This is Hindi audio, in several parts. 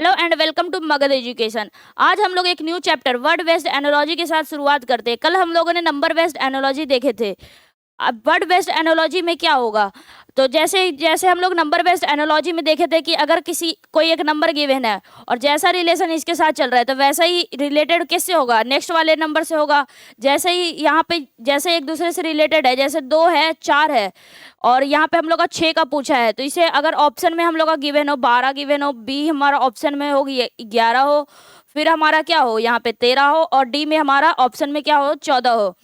Hello and welcome to Magadh education. आज हम लोग एक new chapter word based analogy के साथ शुरुआत करते हैं। कल हम लोगों ने नंबर बेस्ड एनालॉजी देखे थे। अब वर्ड बेस्ड एनालॉजी में क्या होगा, तो जैसे जैसे हम लोग नंबर बेस्ड एनालॉजी में देखे थे कि अगर कोई एक नंबर गिवन है और जैसा रिलेशन इसके साथ चल रहा है तो वैसा ही रिलेटेड किससे होगा, नेक्स्ट वाले नंबर से होगा। जैसे ही यहाँ पे जैसे एक दूसरे से रिलेटेड है, जैसे 2 है 4 है और यहाँ पे हम लोग का 6 का पूछा है, तो इसे अगर ऑप्शन में हम लोग का गिवन हो 12 गिवन हो, बी हमारा ऑप्शन में हो 11 हो, फिर हमारा क्या हो यहाँ पे 13 हो और डी में हमारा ऑप्शन में क्या हो 14 हो,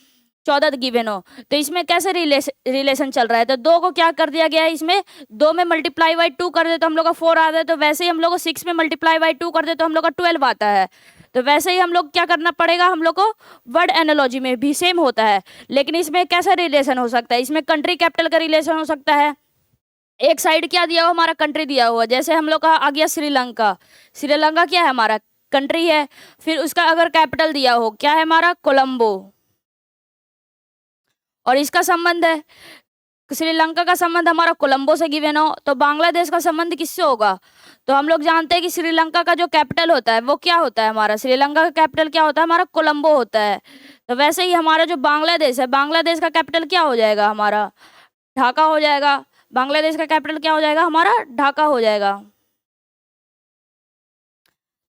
14 गिवन हो। तो इसमें कैसे रिलेशन चल रहा है, तो 2 को क्या कर दिया गया है, इसमें 2 में मल्टीप्लाई बाई 2 कर दे तो हम लोग का 4 आता है, तो वैसे ही हम लोग को 6 में मल्टीप्लाई बाई 2 कर दे तो हम लोग का 12 आता है। तो वैसे ही हम लोग क्या करना पड़ेगा, हम लोग को वर्ड एनालॉजी में भी सेम होता है, लेकिन इसमें कैसा रिलेशन हो सकता है, इसमें कंट्री कैपिटल का रिलेशन हो सकता है। एक साइड क्या दिया हुआ, हमारा कंट्री दिया हुआ, जैसे हम लोग का आ गया श्रीलंका। श्रीलंका क्या है, हमारा कंट्री है। फिर उसका अगर कैपिटल दिया हो, क्या है हमारा, कोलंबो, और इसका संबंध है श्रीलंका का संबंध हमारा कोलंबो से गिवन हो, तो बांग्लादेश का संबंध किससे होगा। तो हम लोग जानते हैं कि श्रीलंका का जो कैपिटल होता है वो क्या होता है, हमारा श्रीलंका का कैपिटल क्या होता है, हमारा कोलंबो होता है। तो वैसे ही हमारा जो बांग्लादेश है, बांग्लादेश का कैपिटल क्या हो जाएगा, हमारा ढाका हो जाएगा। बांग्लादेश का कैपिटल क्या हो जाएगा, हमारा ढाका हो जाएगा।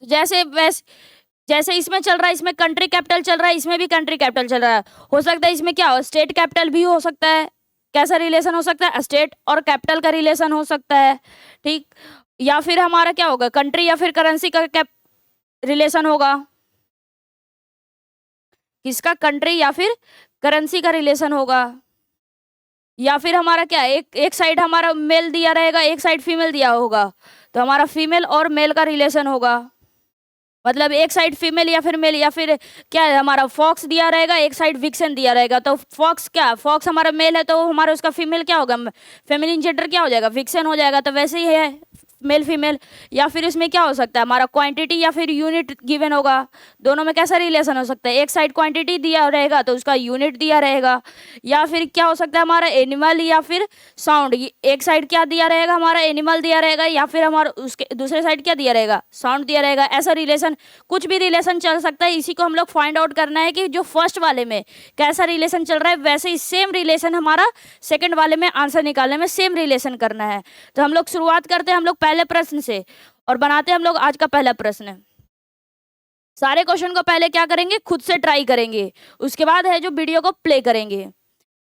जैसे वैसे जैसे इसमें चल रहा है, इसमें कंट्री कैपिटल चल रहा है, इसमें भी कंट्री कैपिटल चल रहा है। हो सकता है इसमें क्या हो, स्टेट कैपिटल भी हो सकता है। कैसा रिलेशन हो सकता है, स्टेट और कैपिटल का रिलेशन हो सकता है, ठीक। या फिर हमारा क्या होगा, कंट्री या फिर करेंसी का रिलेशन होगा। किसका, कंट्री या फिर करेंसी का रिलेशन होगा। या फिर हमारा क्या, एक साइड हमारा मेल दिया रहेगा, एक साइड फीमेल दिया होगा, तो हमारा फीमेल और मेल का रिलेशन होगा। मतलब एक साइड फीमेल या फिर मेल, या फिर क्या है हमारा फॉक्स दिया रहेगा, एक साइड विक्सन दिया रहेगा, तो फॉक्स क्या, फॉक्स हमारा मेल है तो हमारा उसका फीमेल क्या होगा, फेमिनिन जेंडर क्या हो जाएगा, विक्सन हो जाएगा। तो वैसे ही है मेल फीमेल। या फिर इसमें क्या हो सकता है, हमारा क्वांटिटी या फिर यूनिट गिवन होगा। दोनों में कैसा रिलेशन हो सकता है, एक साइड क्वांटिटी दिया रहेगा तो उसका यूनिट दिया रहेगा। या फिर क्या हो सकता है, हमारा एनिमल या फिर साउंड, एक साइड क्या दिया रहेगा, हमारा एनिमल दिया रहेगा, या फिर हमारा उसके दूसरे साइड क्या दिया रहेगा, साउंड दिया रहेगा। ऐसा रिलेशन, कुछ भी रिलेशन चल सकता है। इसी को हम लोग फाइंड आउट करना है कि जो फर्स्ट वाले में कैसा रिलेशन चल रहा है, वैसे ही सेम रिलेशन हमारा सेकंड वाले में आंसर निकालने में सेम रिलेशन करना है। तो हम लोग शुरुआत करते हैं हम लोग पहले प्रश्न से और बनाते हैं हम लोग आज का पहला प्रश्न। सारे क्वेश्चन को पहले क्या करेंगे, खुद से ट्राई करेंगे, उसके बाद है जो वीडियो को प्ले करेंगे।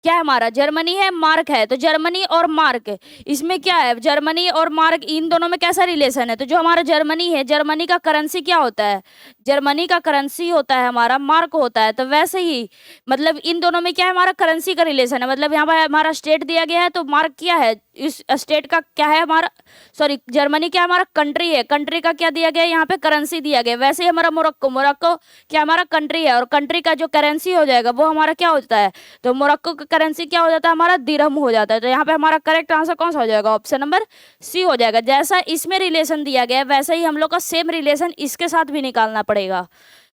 क्या है हमारा, जर्मनी है, मार्क है, तो जर्मनी और मार्क, इसमें क्या है, जर्मनी और मार्क इन दोनों में कैसा रिलेशन है। तो जो हमारा जर्मनी है, जर्मनी का करेंसी क्या होता है, जर्मनी का करेंसी होता है हमारा मार्क होता है। तो वैसे ही मतलब इन दोनों में क्या है, हमारा करेंसी का रिलेशन है। मतलब यहाँ पर हमारा स्टेट दिया गया है तो मार्क क्या है, इस स्टेट का क्या है हमारा, सॉरी जर्मनी क्या हमारा कंट्री है, कंट्री का क्या दिया गया है, यहाँ पे करेंसी दिया गया है। वैसे ही हमारा मोरक्को, मोरक्को क्या हमारा कंट्री है और कंट्री का जो करेंसी हो जाएगा वो हमारा क्या होता है, तो मोरक्को का करेंसी क्या हो जाता है, हमारा दिरहम हो जाता है। तो यहाँ पे हमारा करेक्ट आंसर कौन सा हो जाएगा, ऑप्शन नंबर सी हो जाएगा। जैसा इसमें रिलेशन दिया गया है वैसे ही हम लोग का सेम रिलेशन इसके साथ भी निकालना पड़ेगा।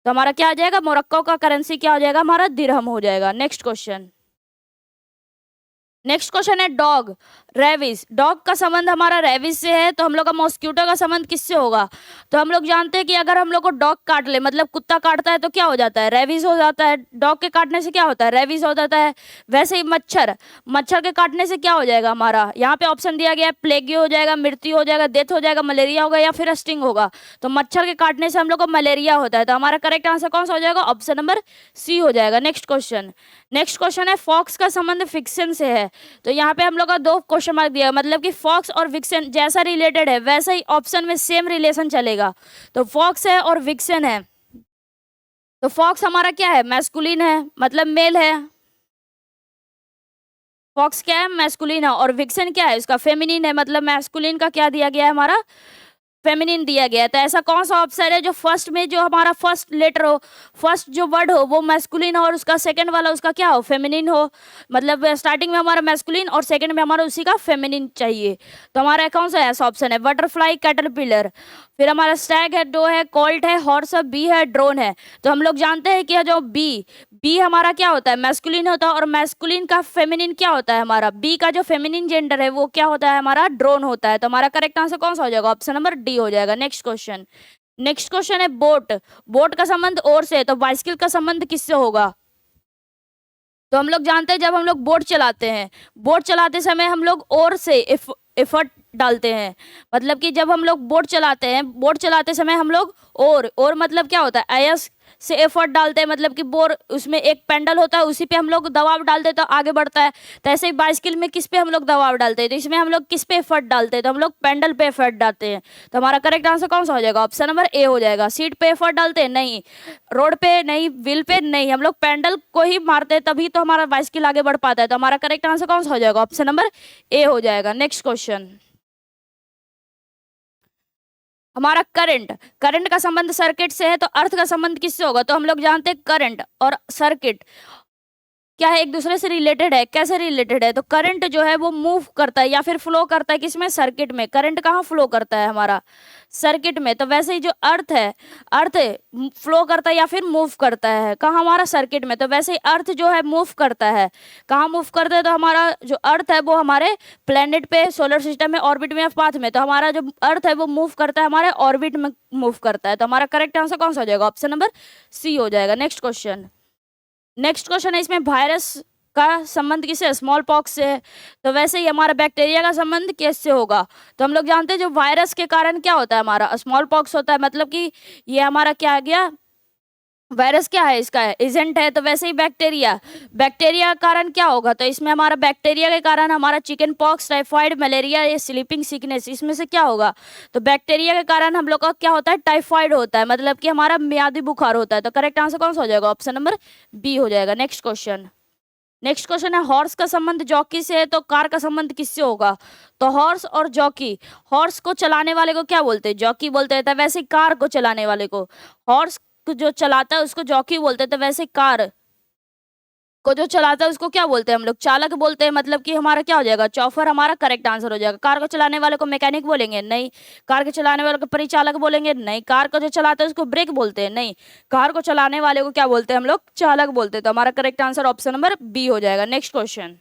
तो हमारा क्या आ जाएगा, मोरक्को का करेंसी क्या हो जाएगा, हमारा दिरहम हो जाएगा। नेक्स्ट क्वेश्चन, नेक्स्ट क्वेश्चन है डॉग, रेबिस। डॉग का संबंध हमारा रेबिस से है, तो हम लोग का मॉस्क्यूटो का संबंध किससे होगा। तो हम लोग जानते हैं कि अगर हम लोग को डॉग काट ले, मतलब कुत्ता काटता है तो क्या हो जाता है, रेबिस हो जाता है। डॉग के काटने से क्या होता है, रेबिस हो जाता है। वैसे ही मच्छर, मच्छर के काटने से क्या हो जाएगा हमारा, यहाँ पे ऑप्शन दिया गया है, प्लेग हो जाएगा, मृत्यु हो जाएगा, डेथ हो जाएगा, मलेरिया होगा या फिर स्टिंग होगा। तो मच्छर के काटने से हम लोग को मलेरिया होता है। तो हमारा करेक्ट आंसर कौन सा हो जाएगा, ऑप्शन नंबर सी हो जाएगा। नेक्स्ट क्वेश्चन, नेक्स्ट क्वेश्चन है फॉक्स का संबंध फिक्सन से है। तो यहाँ पे हम लोग का 2 क्वेश्चन मार्क दिया, मतलब कि फॉक्स और विक्सन जैसा रिलेटेड है वैसा ही ऑप्शन में सेम रिलेशन चलेगा। तो फॉक्स है और विक्सन है, तो फॉक्स हमारा क्या है, मैस्कुलिन है, मतलब मेल है। फॉक्स क्या है, मैस्कुलिन है, और विक्सन क्या है, उसका फेमिनिन है, मतलब मैस्कुलिन का क्या दिया गया है, हमारा फेमिनिन दिया गया है। तो ऐसा कौन सा ऑप्शन है जो फर्स्ट में जो हमारा फर्स्ट लेटर हो, फर्स्ट जो वर्ड हो वो मैस्कुलिन हो और उसका सेकंड वाला उसका क्या हो, फेमिनिन हो। मतलब स्टार्टिंग में हमारा मैस्कुलिन और सेकंड में हमारा उसी का फेमिनिन चाहिए। तो हमारा कौन सा ऐसा ऑप्शन है, बटरफ्लाई, कैटरपिलर, फिर हमारा स्टैग है, डो है, कोल्ट है, हॉर्स है, बी है, ड्रोन है। तो हम लोग जानते हैं कि जो बी बी हमारा क्या होता है, मैस्कुलिन होता है, और मैस्कुलिन का फेमिनिन क्या होता है हमारा, बी का जो फेमिनिन जेंडर है वो क्या होता है हमारा, ड्रोन होता है। तो हमारा करेक्ट आंसर कौन सा हो जाएगा, ऑप्शन नंबर डी हो जाएगा। नेक्स्ट क्वेश्चन, नेक्स्ट क्वेश्चन है बोट। बोट का संबंध ओर से है, तो बाइसिकल का संबंध किससे होगा। तो हम लोग जानते हैं जब हम लोग बोट चलाते हैं, बोट चलाते समय हम लोग ओर से एफर्ट डालते हैं, मतलब कि जब हम लोग बोट चलाते हैं, बोट चलाते समय हम लोग और मतलब क्या होता है, आयस से एफर्ट डालते हैं, मतलब कि बोर उसमें एक पेंडल होता है, उसी पे हम लोग दबाव डालते हैं तो आगे बढ़ता है। तो ऐसे ही बाइसिकल में किस पे हम लोग दबाव डालते हैं, तो इसमें हम लोग किस पे एफर्ट डालते हैं, तो हम लोग पेंडल पे एफर्ट डालते हैं। तो हमारा करेक्ट आंसर कौन सा हो जाएगा, ऑप्शन नंबर ए हो जाएगा। सीट पे एफर्ट डालते हैं नहीं, रोड पे नहीं, व्हील पे नहीं, हम लोग पेंडल को ही मारते हैं, तभी तो हमारा बाइसिकल आगे बढ़ पाता है। तो हमारा करेक्ट आंसर कौन सा हो जाएगा, ऑप्शन नंबर ए हो जाएगा। नेक्स्ट क्वेश्चन, हमारा करंट, करंट का संबंध सर्किट से है, तो अर्थ का संबंध किससे होगा। तो हम लोग जानते हैं करंट और सर्किट क्या है, एक दूसरे से रिलेटेड है। कैसे रिलेटेड है, तो करंट जो है वो मूव करता है या फिर फ्लो करता है किसमें, सर्किट में। करंट कहाँ फ्लो करता है हमारा, सर्किट में। तो वैसे ही जो अर्थ है, अर्थ फ्लो करता है या फिर मूव करता है कहाँ, हमारा सर्किट में। तो वैसे ही अर्थ जो है मूव करता है, कहाँ मूव करता है, तो हमारा जो अर्थ है वो हमारे प्लेनेट पे, सोलर सिस्टम में, ऑर्बिट में, पाथ में। तो हमारा जो अर्थ है वो मूव करता है हमारे ऑर्बिट में मूव करता है। तो हमारा करेक्ट आंसर कौन सा हो जाएगा, ऑप्शन नंबर सी हो जाएगा। नेक्स्ट क्वेश्चन, नेक्स्ट क्वेश्चन है इसमें वायरस का संबंध किससे, स्मॉल पॉक्स से है। तो वैसे ही हमारा बैक्टीरिया का संबंध किससे होगा। तो हम लोग जानते हैं जो वायरस के कारण क्या होता है हमारा, स्मॉल पॉक्स होता है, मतलब कि ये हमारा क्या आ गया, वायरस क्या है, इसका एजेंट है। तो वैसे ही बैक्टीरिया, बैक्टीरिया के कारण क्या होगा, तो इसमें हमारा बैक्टीरिया के कारण हमारा चिकन पॉक्स, टाइफाइड, मलेरिया, ये स्लीपिंग सिकनेस, इसमें से क्या होगा। तो बैक्टीरिया के कारण हम लोग का क्या होता है, टाइफाइड होता है, मतलब कि हमारा मियादी बुखार होता है। तो करेक्ट आंसर कौन सा हो जाएगा, ऑप्शन नंबर बी हो जाएगा। नेक्स्ट क्वेश्चन, नेक्स्ट क्वेश्चन है हॉर्स का संबंध जॉकी से है, तो कार का संबंध किससे होगा। तो हॉर्स और जॉकी, हॉर्स को चलाने वाले को क्या बोलते हैं, जॉकी बोलते हैं। तो वैसे ही कार को चलाने वाले को, हॉर्स को जो चलाता है उसको जॉकी बोलते हैं। तो वैसे कार को जो चलाता है उसको क्या बोलते हैं हम लोग, चालक बोलते हैं। मतलब कि हमारा क्या हो जाएगा, चौफर हमारा करेक्ट आंसर हो जाएगा। कार को चलाने वाले को मैकेनिक बोलेंगे नहीं, कार के चलाने वाले को परिचालक बोलेंगे नहीं, कार को जो चलाता है उसको ब्रेक बोलते हैं नहीं, कार को चलाने वाले को क्या बोलते हैं हम लोग, चालक बोलते हैं। तो हमारा correct answer option number B हो जाएगा। नेक्स्ट क्वेश्चन,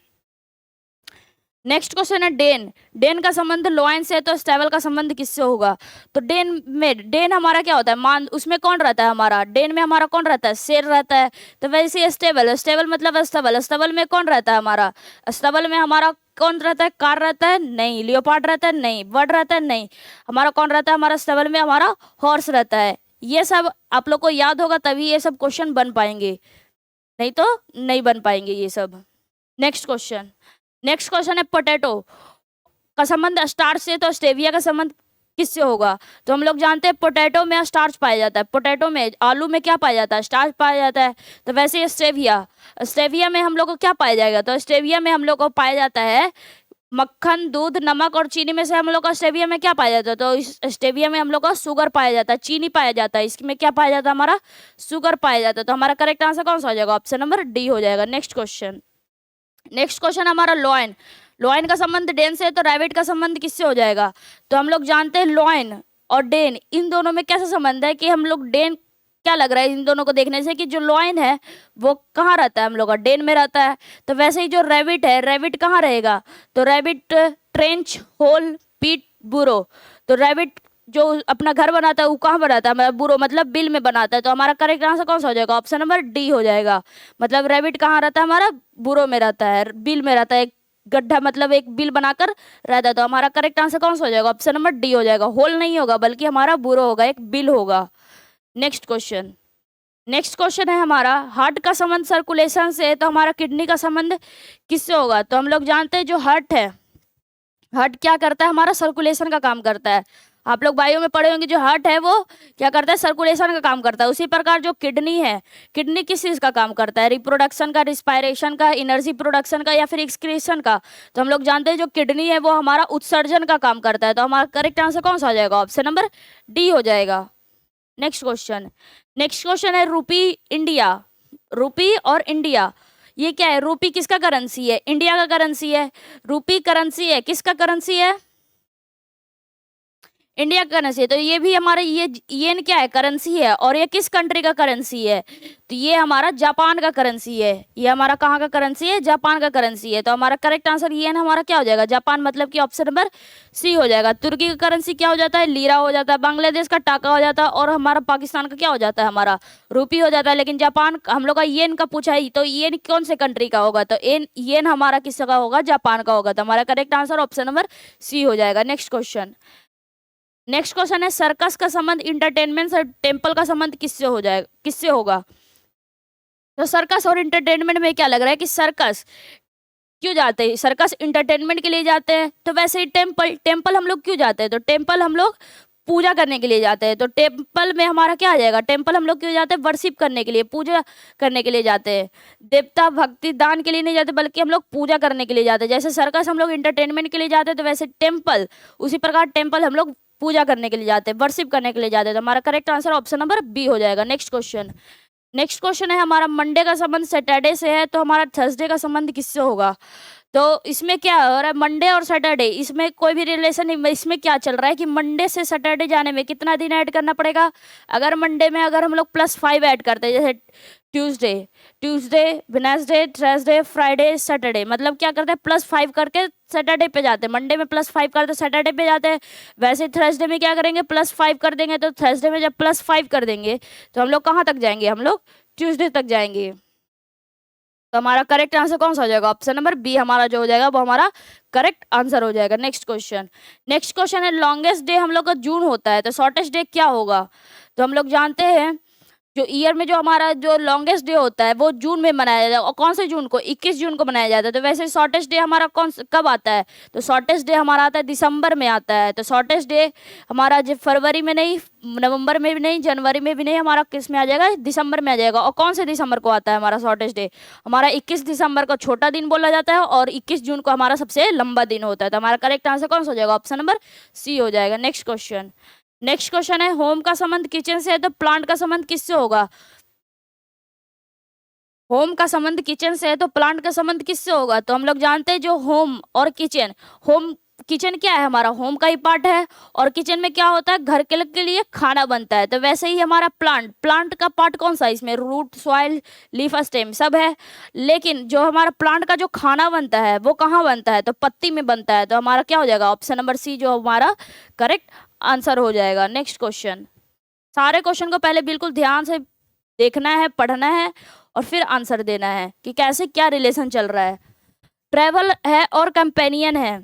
नेक्स्ट क्वेश्चन है डेन। डेन का संबंध लॉयन से है, तो स्टेबल का संबंध किससे होगा। तो डेन में, डेन हमारा क्या होता है, मान उसमें कौन रहता है हमारा, डेन में हमारा कौन रहता है, शेर रहता है। तो वैसे ही स्टेबल, स्टेबल मतलब स्टेबल, स्टेबल में कौन रहता है हमारा, स्टेबल में हमारा कौन रहता है, कार रहता है नहीं, लियोपार्ड रहता है नहीं, बर्ड रहता है नहीं, हमारा कौन रहता है हमारा स्टेबल में, हमारा हॉर्स रहता है। ये सब आप लोग को याद होगा तभी ये सब क्वेश्चन बन पाएंगे, नहीं तो नहीं बन पाएंगे ये सब। नेक्स्ट क्वेश्चन, नेक्स्ट क्वेश्चन है पोटैटो का संबंध स्टार्च से, तो स्टेविया का संबंध किससे होगा। तो हम लोग जानते हैं पोटैटो में स्टार्च पाया जाता है, पोटैटो में, आलू में क्या पाया जाता है, स्टार्च पाया जाता है। तो वैसे ही स्टेविया, स्टेविया में हम लोग को क्या पाया जाएगा, तो स्टेविया में हम लोग को पाया जाता है मक्खन, दूध, नमक और चीनी में से हम लोग का स्टेविया में क्या पाया जाता है, तो इस स्टेविया में हम लोग का शुगर पाया जाता है, चीनी पाया जाता है, इसमें क्या पाया जाता है हमारा, शुगर पाया जाता है। तो हमारा करेक्ट आंसर कौन सा हो जाएगा, ऑप्शन नंबर डी हो जाएगा। नेक्स्ट क्वेश्चन, नेक्स्ट क्वेश्चन हमारा लॉयन। लॉयन का संबंध डेन से है, तो रैबिट का संबंध किससे हो जाएगा। तो हम लोग जानते हैं लॉयन और डेन, इन दोनों में कैसा संबंध है कि हम लोग डेन, क्या लग रहा है इन दोनों को देखने से कि जो लॉयन है वो कहाँ रहता है हम लोग का, डेन में रहता है। तो वैसे ही जो रैबिट है, रैबिट कहाँ रहेगा, तो रैबिट ट्रेंच, होल, पीट, बुरो। तो रैबिट जो अपना घर बनाता है वो कहाँ बनाता है, मतलब बुरो मतलब बिल में बनाता है। तो हमारा करेक्ट आंसर कौन सा हो जाएगा, ऑप्शन नंबर डी हो जाएगा। मतलब रैबिट कहाँ रहता है हमारा, बुरो में रहता है, बिल में रहता है, एक गड्ढा मतलब एक बिल बनाकर रहता है। तो हमारा करेक्ट आंसर कौन सा हो जाएगा, ऑप्शन नंबर डी हो जाएगा। होल नहीं होगा बल्कि हमारा बुरो होगा, एक बिल होगा। नेक्स्ट क्वेश्चन, नेक्स्ट क्वेश्चन है हमारा हार्ट का संबंध सर्कुलेशन से है, तो हमारा किडनी का संबंध किससे होगा। तो हम लोग जानते हैं जो हार्ट है, हार्ट क्या करता है हमारा, सर्कुलेशन का काम करता है। आप लोग बायो में पढ़े होंगे जो हार्ट है वो क्या करता है, सर्कुलेशन का काम करता है। उसी प्रकार जो किडनी है, किडनी किस चीज़ का काम करता है, रिप्रोडक्शन का, रिस्पायरेशन का, एनर्जी प्रोडक्शन का या फिर एक्सक्रीशन का। तो हम लोग जानते हैं जो किडनी है वो हमारा उत्सर्जन का काम करता है। तो हमारा करेक्ट आंसर कौन सा हो जाएगा, ऑप्शन नंबर डी हो जाएगा। नेक्स्ट क्वेश्चन, नेक्स्ट क्वेश्चन है रूपी इंडिया। रूपी और इंडिया ये क्या है, रूपी किसका करेंसी है, इंडिया का करेंसी है। रूपी करेंसी है, किसका करेंसी है, इंडिया का करेंसी है, तो ये भी हमारा ये येन क्या है, करेंसी है। और ये किस कंट्री का करेंसी है, तो ये हमारा जापान का करेंसी है। ये हमारा कहाँ का करेंसी है, जापान का करेंसी है। तो हमारा करेक्ट आंसर येन हमारा क्या हो जाएगा, जापान, मतलब कि ऑप्शन नंबर सी हो जाएगा। तुर्की का करेंसी क्या हो जाता है, लीरा हो जाता है। बांग्लादेश का टाका हो जाता है। और हमारा पाकिस्तान का क्या हो जाता है, हमारा रूपी हो जाता है। लेकिन जापान हम लोग का येन का पूछा है, तो येन कौन से कंट्री का होगा, तो येन हमारा किसका होगा, जापान का होगा। तो हमारा correct answer option number C हो जाएगा। नेक्स्ट क्वेश्चन, नेक्स्ट क्वेश्चन है सर्कस का संबंध इंटरटेनमेंट से टेम्पल का संबंध किससे हो जाएगा, किससे होगा। तो सर्कस और इंटरटेनमेंट में क्या लग रहा है कि सर्कस क्यों जाते हैं, सर्कस इंटरटेनमेंट के लिए जाते हैं। तो वैसे ही टेम्पल, टेम्पल हम लोग क्यों जाते हैं, तो टेम्पल हम लोग पूजा करने के लिए जाते हैं। तो टेम्पल में हमारा क्या आ जाएगा, टेम्पल हम लोग क्यों जाते हैं, वर्शिप करने के लिए, पूजा करने के लिए जाते हैं। देवता भक्ति दान के लिए नहीं जाते, बल्कि हम लोग पूजा करने के लिए जाते हैं। जैसे सर्कस हम लोग इंटरटेनमेंट के लिए जाते हैं, तो वैसे टेम्पल उसी प्रकार टेम्पल हम लोग पूजा करने के लिए जाते हैं, वर्शिप करने के लिए जाते हैं। तो हमारा correct answer option number B हो जाएगा। नेक्स्ट क्वेश्चन, नेक्स्ट क्वेश्चन है हमारा मंडे का संबंध सैटरडे से है, तो हमारा थर्सडे का संबंध किससे होगा। तो इसमें क्या हो रहा है, मंडे और सैटरडे, इसमें कोई भी रिलेशन नहीं। इसमें क्या चल रहा है कि मंडे से सैटरडे जाने में कितना दिन ऐड करना पड़ेगा। अगर मंडे में अगर हम लोग +5 ऐड करते हैं, जैसे Tuesday, Tuesday, Wednesday, Thursday, Friday, Saturday, मतलब क्या करते हैं, +5 करके सैटरडे पे जाते हैं। मंडे में +5 करते सैटरडे पे जाते हैं। वैसे थर्सडे में क्या करेंगे, +5 कर देंगे। तो थर्सडे में जब +5 कर देंगे, तो हम लोग कहाँ तक जाएंगे, हम लोग ट्यूसडे तक जाएंगे। तो हमारा करेक्ट आंसर कौन सा हो जाएगा, ऑप्शन नंबर बी हमारा जो हो जाएगा वो हमारा करेक्ट आंसर हो जाएगा। नेक्स्ट क्वेश्चन, नेक्स्ट क्वेश्चन है लॉन्गेस्ट डे हम लोग का जून होता है, तो शॉर्टेस्ट डे क्या होगा। तो हम लोग जानते हैं जो ईयर में जो हमारा जो लॉन्गेस्ट डे होता है वो जून में मनाया जाता है। और कौन से जून को, 21 जून को मनाया जाता है। तो वैसे शॉर्टेस्ट डे हमारा कब आता है, तो शॉर्टेस्ट डे हमारा आता है दिसंबर में आता है। तो शॉर्टेस्ट डे हमारा जो फरवरी में नहीं, नवंबर में भी नहीं, जनवरी में भी नहीं, हमारा किस में आ जाएगा, दिसंबर में आ जाएगा। और कौन से दिसंबर को आता है हमारा शॉर्टेस्ट डे, हमारा 21 दिसंबर को छोटा दिन बोला जाता है। और 21 जून को हमारा सबसे लंबा दिन होता है। तो हमारा करेक्ट आंसर कौन सा हो जाएगा, ऑप्शन नंबर सी हो जाएगा। नेक्स्ट क्वेश्चन, नेक्स्ट क्वेश्चन है होम का संबंध किचन से है, तो प्लांट का संबंध किससे होगा। होम का संबंध किचन से है, तो प्लांट का संबंध किससे होगा। तो हम लोग जानते हैं जो होम और किचन, होम किचन क्या है, हमारा होम का ही पार्ट है। और किचन में क्या होता है, घर के लिए खाना बनता है। तो वैसे ही हमारा प्लांट, प्लांट का पार्ट कौन सा है, इसमें रूट, सॉइल, लीफ, स्टेम सब है। लेकिन जो हमारा प्लांट का जो खाना बनता है वो कहाँ बनता है, तो पत्ती में बनता है। तो हमारा क्या हो जाएगा, ऑप्शन नंबर सी जो हमारा करेक्ट आंसर हो जाएगा। नेक्स्ट क्वेश्चन, सारे क्वेश्चन को पहले बिल्कुल ध्यान से देखना है, पढ़ना है और फिर आंसर देना है कि कैसे क्या रिलेशन चल रहा है। ट्रैवल है और कंपेनियन है,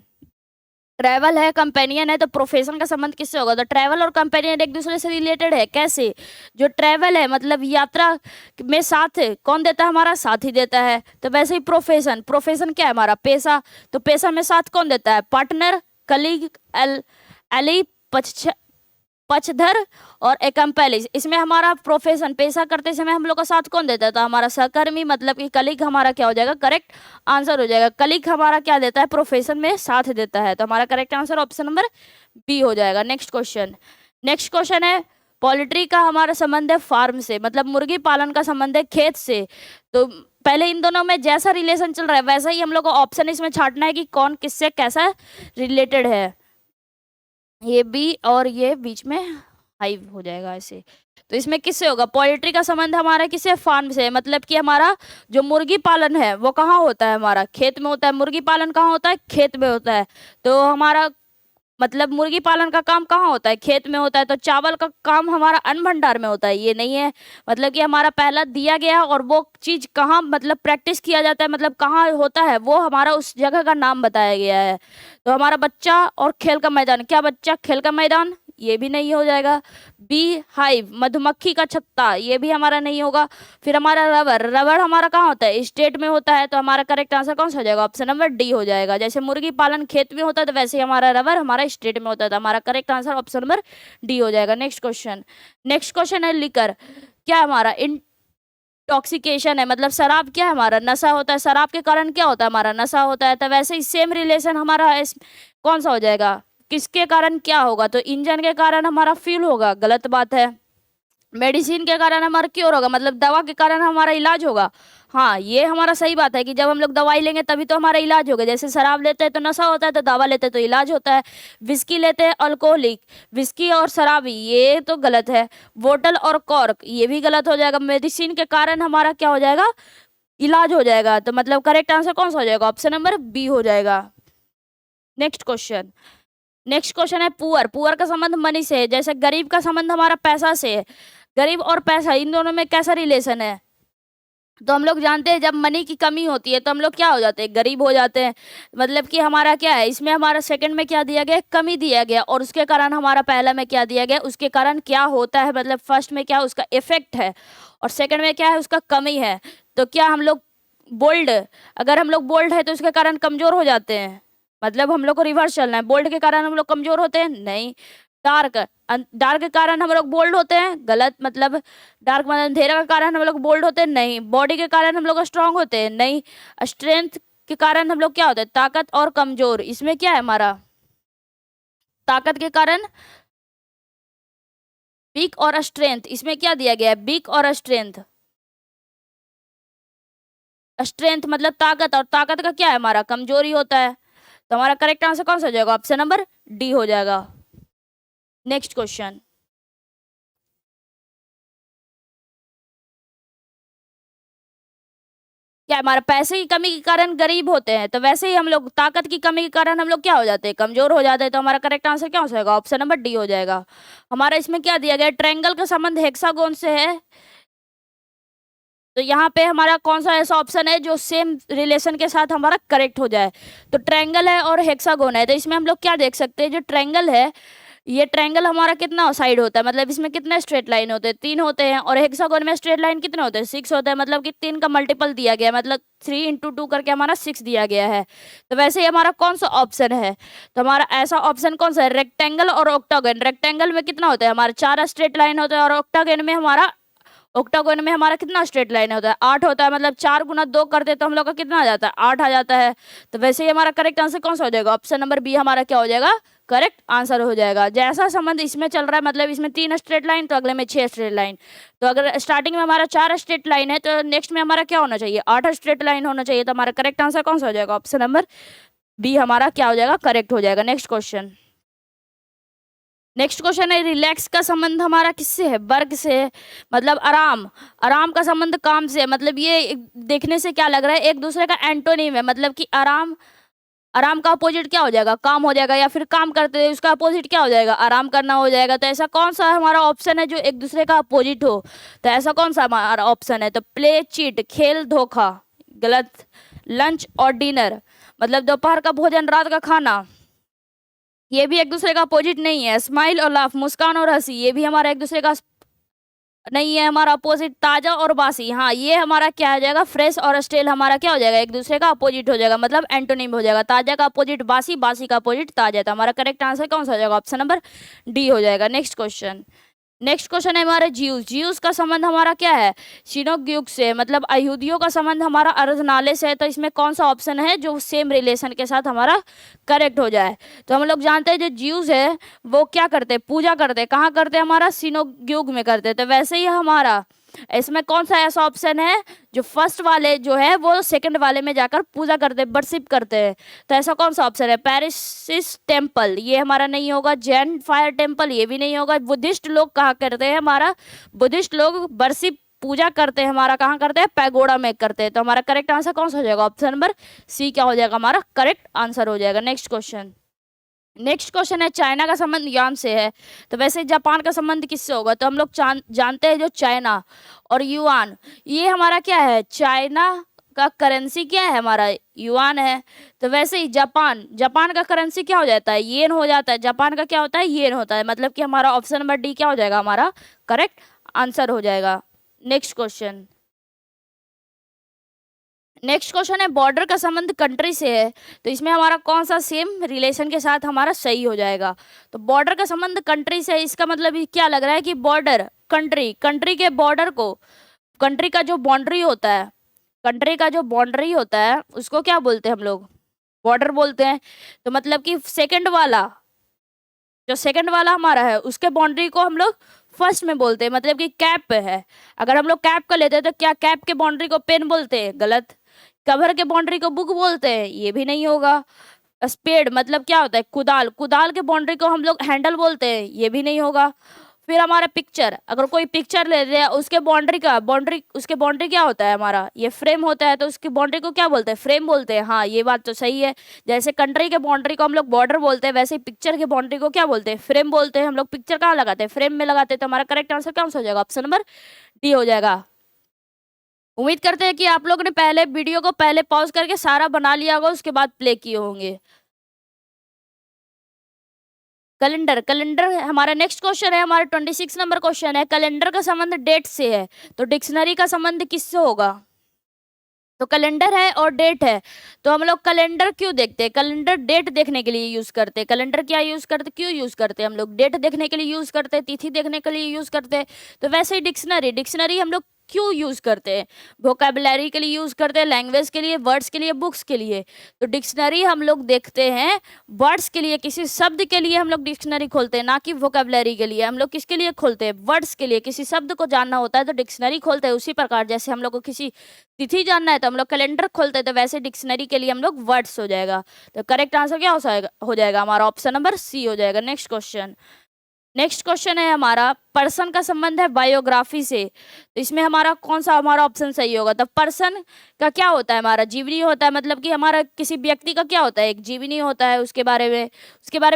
ट्रैवल है कंपेनियन है, तो प्रोफेशन का संबंध किससे होगा। तो ट्रैवल और कंपेनियन एक दूसरे से रिलेटेड है। कैसे, जो ट्रैवल है मतलब यात्रा में साथ कौन देता है, हमारा साथी देता है। तो वैसे ही प्रोफेशन, प्रोफेशन क्या है हमारा पेशा, तो पेशा में साथ कौन देता है, पार्टनर, कलीग, एली, पक्षधर और एकम्पैलिस। इसमें हमारा प्रोफेशन, पेशा करते समय हम लोग का साथ कौन देता है, तो हमारा सहकर्मी मतलब कि कलीग हमारा क्या हो जाएगा, करेक्ट आंसर हो जाएगा। कलीग हमारा क्या देता है, प्रोफेशन में साथ देता है। तो हमारा correct answer option number B हो जाएगा। नेक्स्ट क्वेश्चन, नेक्स्ट क्वेश्चन है पोल्ट्री का हमारा संबंध है फार्म से, मतलब मुर्गी पालन का संबंध है खेत से। तो पहले इन दोनों में जैसा रिलेशन चल रहा है वैसा ही हम लोग को ऑप्शन इसमें छांटना है कि कौन किससे कैसा रिलेटेड है। ये बी और ये बीच में हाइव हो जाएगा ऐसे। तो इसमें किससे होगा, पोल्ट्री का संबंध हमारा किससे, फार्म से। मतलब कि हमारा जो मुर्गी पालन है वो कहाँ होता है, हमारा खेत में होता है। मुर्गी पालन कहाँ होता है, खेत में होता है। तो हमारा मतलब मुर्गी पालन का काम कहाँ होता है, खेत में होता है। तो चावल का काम हमारा अन्न भंडार में होता है, ये नहीं है। मतलब कि हमारा पहला दिया गया और वो चीज कहाँ मतलब प्रैक्टिस किया जाता है, मतलब कहाँ होता है, वो हमारा उस जगह का नाम बताया गया है। तो हमारा बच्चा और खेल का मैदान, क्या बच्चा खेल का मैदान, ये भी नहीं हो जाएगा। बी हाइव, मधुमक्खी का छत्ता, ये भी हमारा नहीं होगा। फिर हमारा रबर, रबर हमारा कहाँ होता है, स्टेट में होता है। तो हमारा करेक्ट आंसर कौन सा हो जाएगा, ऑप्शन नंबर डी हो जाएगा। जैसे मुर्गी पालन खेत में होता है तो वैसे ही हमारा रबर हमारा स्टेट में होता है। तो हमारा correct answer option number D हो जाएगा। नेक्स्ट क्वेश्चन, नेक्स्ट क्वेश्चन है लिकर, क्या हमारा इंटॉक्सिकेशन है, मतलब शराब क्या है, हमारा नशा होता है। शराब के कारण क्या होता है, हमारा नशा होता है। तो वैसे ही सेम रिलेशन हमारा कौन सा हो जाएगा, किसके कारण क्या होगा, तो इंजन के कारण हमारा फ्यूल होगा, गलत बात है। मेडिसिन के कारण हमारा क्योर होगा, मतलब दवा के कारण हमारा इलाज होगा, हाँ, ये हमारा सही बात है कि जब हम लोग दवाई लेंगे तभी तो हमारा इलाज होगा। जैसे शराब लेते हैं तो नशा होता है, तो दवा लेते हैं तो इलाज होता है। विस्की लेते हैं अल्कोहलिक, विस्की और शराबी, ये तो गलत है। बोतल और कॉर्क, ये भी गलत हो जाएगा। मेडिसिन के कारण हमारा क्या हो जाएगा, इलाज हो जाएगा। तो मतलब करेक्ट आंसर कौन सा हो जाएगा, ऑप्शन नंबर बी हो जाएगा। नेक्स्ट क्वेश्चन, नेक्स्ट क्वेश्चन है पुअर। पुअर का संबंध मनी से है, जैसे गरीब का संबंध हमारा पैसा से है। गरीब और पैसा, इन दोनों में कैसा रिलेशन है, तो हम लोग जानते हैं जब मनी की कमी होती है तो हम लोग क्या हो जाते हैं, गरीब हो जाते हैं। मतलब कि हमारा क्या है, इसमें हमारा सेकंड में क्या दिया गया, कमी दिया गया, और उसके कारण हमारा पहला में क्या दिया गया, उसके कारण क्या होता है, मतलब फर्स्ट में क्या उसका इफेक्ट है और सेकंड में क्या है उसका कमी है। तो क्या हम लोग बोल्ड, अगर हम लोग बोल्ड है तो उसके कारण कमजोर हो जाते हैं, मतलब हम लोग को रिवर्स चलना है। बोल्ड के कारण हम लोग कमजोर होते हैं, नहीं। डार्क, डार्क के कारण हम लोग बोल्ड होते हैं, गलत। मतलब डार्क मतलब अंधेरा के कारण हम लोग बोल्ड होते हैं, नहीं। बॉडी के कारण हम लोग स्ट्रांग होते हैं, नहीं। स्ट्रेंथ के कारण हम लोग क्या होते हैं, ताकत और कमजोर, इसमें क्या है हमारा, ताकत के कारण वीक और स्ट्रेंथ, इसमें क्या दिया गया है, वीक और स्ट्रेंथ। स्ट्रेंथ मतलब ताकत, और ताकत का क्या है हमारा, कमजोरी होता है। तो हमारा करेक्ट आंसर कौन सा हो जाएगा, ऑप्शन नंबर डी हो जाएगा। नेक्स्ट क्वेश्चन, क्या हमारा पैसे की कमी के कारण गरीब होते हैं, तो वैसे ही हम लोग ताकत की कमी के कारण हम लोग क्या हो जाते हैं, कमजोर हो जाते हैं। तो हमारा करेक्ट आंसर क्या हो जाएगा, ऑप्शन नंबर डी हो जाएगा। हमारा इसमें क्या दिया गया, ट्रायंगल का संबंध हेक्सागोन से है। तो यहाँ पे हमारा कौन सा ऐसा ऑप्शन है जो सेम रिलेशन के साथ हमारा करेक्ट हो जाए, तो ट्रायंगल है और हेक्सागोन है। तो इसमें हम लोग क्या देख सकते हैं, जो ट्रायंगल है, ये ट्रायंगल हमारा कितना साइड होता है, मतलब इसमें कितने स्ट्रेट लाइन होते हैं, 3 होते हैं। और हेक्सागोन में स्ट्रेट लाइन कितने होते हैं, 6 होते हैं। मतलब कि 3 का मल्टीपल दिया गया है, मतलब 3 इंटू 2 करके हमारा 6 दिया गया है। तो वैसे ही हमारा कौन सा ऑप्शन है, तो हमारा ऐसा ऑप्शन कौन सा है, रेक्टेंगल और ऑक्टागन। रेक्टेंगल में कितना होता है, हमारे 4 स्ट्रेट लाइन होते हैं, और ऑक्टागोन में हमारा कितना स्ट्रेट लाइन होता है, 8 होता है। मतलब 4 गुना 2 करते तो हम लोग का कितना आ जाता है, 8 आ जाता है। तो वैसे ही हमारा करेक्ट आंसर कौन सा हो जाएगा, ऑप्शन नंबर बी हमारा क्या हो जाएगा, करेक्ट आंसर हो जाएगा। जैसा संबंध इसमें चल रहा है, मतलब इसमें 3 स्ट्रेट लाइन तो अगले में 6 स्ट्रेट लाइन। तो अगर स्टार्टिंग में हमारा 4 स्ट्रेट लाइन है तो नेक्स्ट में हमारा क्या होना चाहिए, 8 स्ट्रेट लाइन होना चाहिए। तो हमारा करेक्ट आंसर कौन सा हो जाएगा, ऑप्शन नंबर बी हमारा क्या हो जाएगा, करेक्ट हो जाएगा। नेक्स्ट क्वेश्चन, नेक्स्ट क्वेश्चन है रिलैक्स का संबंध हमारा किससे है, वर्क से है। मतलब आराम, आराम का संबंध काम से है। मतलब ये देखने से क्या लग रहा है, एक दूसरे का एंटोनिम है। मतलब कि आराम, आराम का अपोजिट क्या हो जाएगा, काम हो जाएगा। या फिर काम करते हैं उसका अपोजिट क्या हो जाएगा, आराम करना हो जाएगा। तो ऐसा कौन सा हमारा ऑप्शन है जो एक दूसरे का अपोजिट हो, तो ऐसा कौन सा हमारा ऑप्शन है, तो प्ले चीट, खेल धोखा, गलत। लंच और डिनर, मतलब दोपहर का भोजन रात का खाना, ये भी एक दूसरे का अपोजिट नहीं है। स्माइल और लाफ, मुस्कान और हंसी, ये भी हमारा एक दूसरे का नहीं है, हमारा अपोजिट। ताजा और बासी, हाँ ये हमारा क्या हो जाएगा, फ्रेश और स्टेल हमारा क्या हो जाएगा, एक दूसरे का अपोजिट हो जाएगा, मतलब एंटोनिम हो जाएगा। ताजा का अपोजिट बासी, बासी का अपोजिट ताजा। तो हमारा करेक्ट आंसर कौन सा हो जाएगा, ऑप्शन नंबर डी हो जाएगा। नेक्स्ट क्वेश्चन, नेक्स्ट क्वेश्चन है हमारा ज्यूस। ज्यूस का संबंध हमारा क्या है, सिनोग्युग से, मतलब यहूदियों का संबंध हमारा आराधनालय से है। तो इसमें कौन सा ऑप्शन है जो सेम रिलेशन के साथ हमारा करेक्ट हो जाए, तो हम लोग जानते हैं जो ज्यूस है वो क्या करते हैं, पूजा करते हैं। कहाँ करते हैं, हमारा सिनोग्युग में करते हैं। तो वैसे ही हमारा इसमें कौन सा ऐसा ऑप्शन है जो फर्स्ट वाले जो है वो सेकंड वाले में जाकर पूजा करते हैं, वर्शिप करते हैं। तो ऐसा कौन सा ऑप्शन है, पेरिस टेम्पल, ये हमारा नहीं होगा। जैन फायर टेम्पल, ये भी नहीं होगा। बुद्धिस्ट लोग कहाँ करते हैं, हमारा बुद्धिस्ट लोग वर्शिप पूजा करते हैं, हमारा कहाँ करते हैं, पैगोडा में करते हैं। तो हमारा करेक्ट आंसर कौन सा हो जाएगा, ऑप्शन नंबर सी क्या हो जाएगा, हमारा करेक्ट आंसर हो जाएगा। नेक्स्ट क्वेश्चन, नेक्स्ट क्वेश्चन है चाइना का संबंध यान से है। तो वैसे जापान का संबंध किससे होगा, तो हम लोग जानते हैं जो चाइना और युआन, ये हमारा क्या है, चाइना का करेंसी क्या है, हमारा युआन है। तो वैसे ही जापान, जापान का करेंसी क्या हो जाता है, येन हो जाता है। जापान का क्या होता है, येन होता है। मतलब कि हमारा ऑप्शन नंबर डी क्या हो जाएगा, हमारा करेक्ट आंसर हो जाएगा। नेक्स्ट क्वेश्चन, नेक्स्ट क्वेश्चन है बॉर्डर का संबंध कंट्री से है। तो इसमें हमारा कौन सा सेम रिलेशन के साथ हमारा सही हो जाएगा, तो बॉर्डर का संबंध कंट्री से है। इसका मतलब ये क्या लग रहा है कि बॉर्डर, कंट्री, कंट्री के बॉर्डर को, कंट्री का जो बाउंड्री होता है, कंट्री का जो बाउंड्री होता है उसको क्या बोलते हैं हम लोग, बॉर्डर बोलते हैं। तो मतलब कि सेकंड वाला, जो सेकंड वाला हमारा है उसके बाउंड्री को हम लोग फर्स्ट में बोलते हैं, मतलब कि कैप पे है। अगर हम लोग कैप का लेते हैं तो क्या कैप के बाउंड्री को पेन बोलते हैं? गलत। कवर के बाउंड्री को बुक बोलते हैं? ये भी नहीं होगा। स्पेड मतलब क्या होता है? कुदाल। कुदाल के बाउंड्री को हम लोग हैंडल बोलते हैं? ये भी नहीं होगा। फिर हमारा पिक्चर, अगर कोई पिक्चर ले रहे हैं उसके बाउंड्री उसके बाउंड्री क्या होता है? हमारा ये फ्रेम होता है, तो उसकी बाउंड्री को क्या बोलते हैं? फ्रेम बोलते हैं। हाँ, ये बात तो सही है। जैसे कंट्री के बाउंड्री को हम लोग बॉर्डर बोलते हैं, वैसे ही पिक्चर के बाउंड्री को क्या बोलते हैं? फ्रेम बोलते हैं। हम लोग पिक्चर कहाँ लगाते हैं? फ्रेम में लगाते हैं। तो हमारा करेक्ट आंसर कौन सा हो जाएगा? ऑप्शन नंबर डी हो जाएगा। उम्मीद करते हैं कि आप लोगों ने पहले वीडियो को पहले पॉज करके सारा बना लिया होगा, उसके बाद प्ले किए होंगे। कैलेंडर, कैलेंडर हमारा नेक्स्ट क्वेश्चन है। हमारा 26 नंबर क्वेश्चन है, कैलेंडर का संबंध डेट से है, तो डिक्शनरी का संबंध किससे होगा? तो कैलेंडर है और डेट है, तो हम लोग कैलेंडर क्यों देखते हैं? कैलेंडर डेट देखने के लिए यूज करते हैं। कैलेंडर क्या यूज करते, क्यों यूज करते हैं? हम लोग डेट देखने के लिए यूज करते हैं, तिथि देखने के लिए यूज करते हैं। तो वैसे ही डिक्शनरी, डिक्शनरी हम लोग क्यों यूज करते हैं? वोकैबुलरी के लिए यूज करते हैं, लैंग्वेज के लिए, वर्ड्स के लिए, बुक्स के लिए। तो डिक्शनरी हम लोग देखते हैं वर्ड्स के लिए, किसी शब्द के लिए हम लोग डिक्शनरी खोलते हैं, ना कि वोकैबुलरी के लिए। हम लोग किसके लिए खोलते हैं? वर्ड्स के लिए। किसी शब्द को जानना होता है तो डिक्शनरी खोलते हैं। उसी प्रकार जैसे हम लोग को किसी तिथि जानना है तो हम लोग कैलेंडर खोलते हैं, तो वैसे डिक्शनरी के लिए हम लोग वर्ड्स हो जाएगा। तो करेक्ट आंसर क्या हो जाएगा? हमारा ऑप्शन नंबर सी हो जाएगा। नेक्स्ट क्वेश्चन, नेक्स्ट क्वेश्चन है हमारा, पर्सन का संबंध है बायोग्राफी से, तो इसमें हमारा कौन सा हमारा ऑप्शन सही होगा? तो पर्सन का क्या होता है? हमारा जीवनी होता है, मतलब कि हमारा किसी व्यक्ति का क्या होता है? एक जीवनी होता है। उसके बारे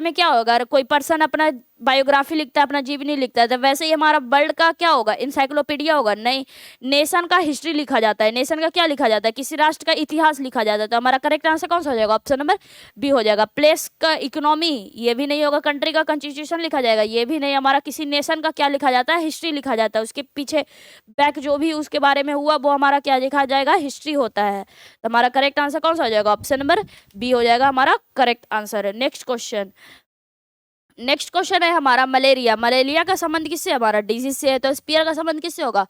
में क्या होगा? अगर कोई पर्सन अपना बायोग्राफी लिखता है, अपना जीवनी लिखता है, तो वैसे ही हमारा वर्ल्ड का क्या होगा? इंसाइक्लोपीडिया होगा? नहीं, नेशन का हिस्ट्री लिखा जाता है। नेशन का क्या लिखा जाता है? किसी राष्ट्र का इतिहास लिखा जाता है। तो हमारा करेक्ट आंसर कौन सा हो जाएगा? ऑप्शन नंबर बी हो जाएगा। प्लेस का इकोनॉमी, ये भी नहीं होगा। कंट्री का कॉन्स्टिट्यूशन लिखा जाएगा? ये भी नहीं। हमारा किसी नेशन का क्या लिखा जाता है? हिस्ट्री लिखा जाता है। उसके पीछे बैक जो भी उसके बारे में हुआ वो हमारा क्या लिखा जाएगा? हिस्ट्री होता है। तो हमारा करेक्ट आंसर कौन सा हो जाएगा? ऑप्शन नंबर बी हो जाएगा हमारा करेक्ट आंसर है। नेक्स्ट क्वेश्चन, नेक्स्ट क्वेश्चन है हमारा मलेरिया। मलेरिया का संबंध किससे? हमारा डिजीज से है, तो स्पीयर का संबंध किससे होगा?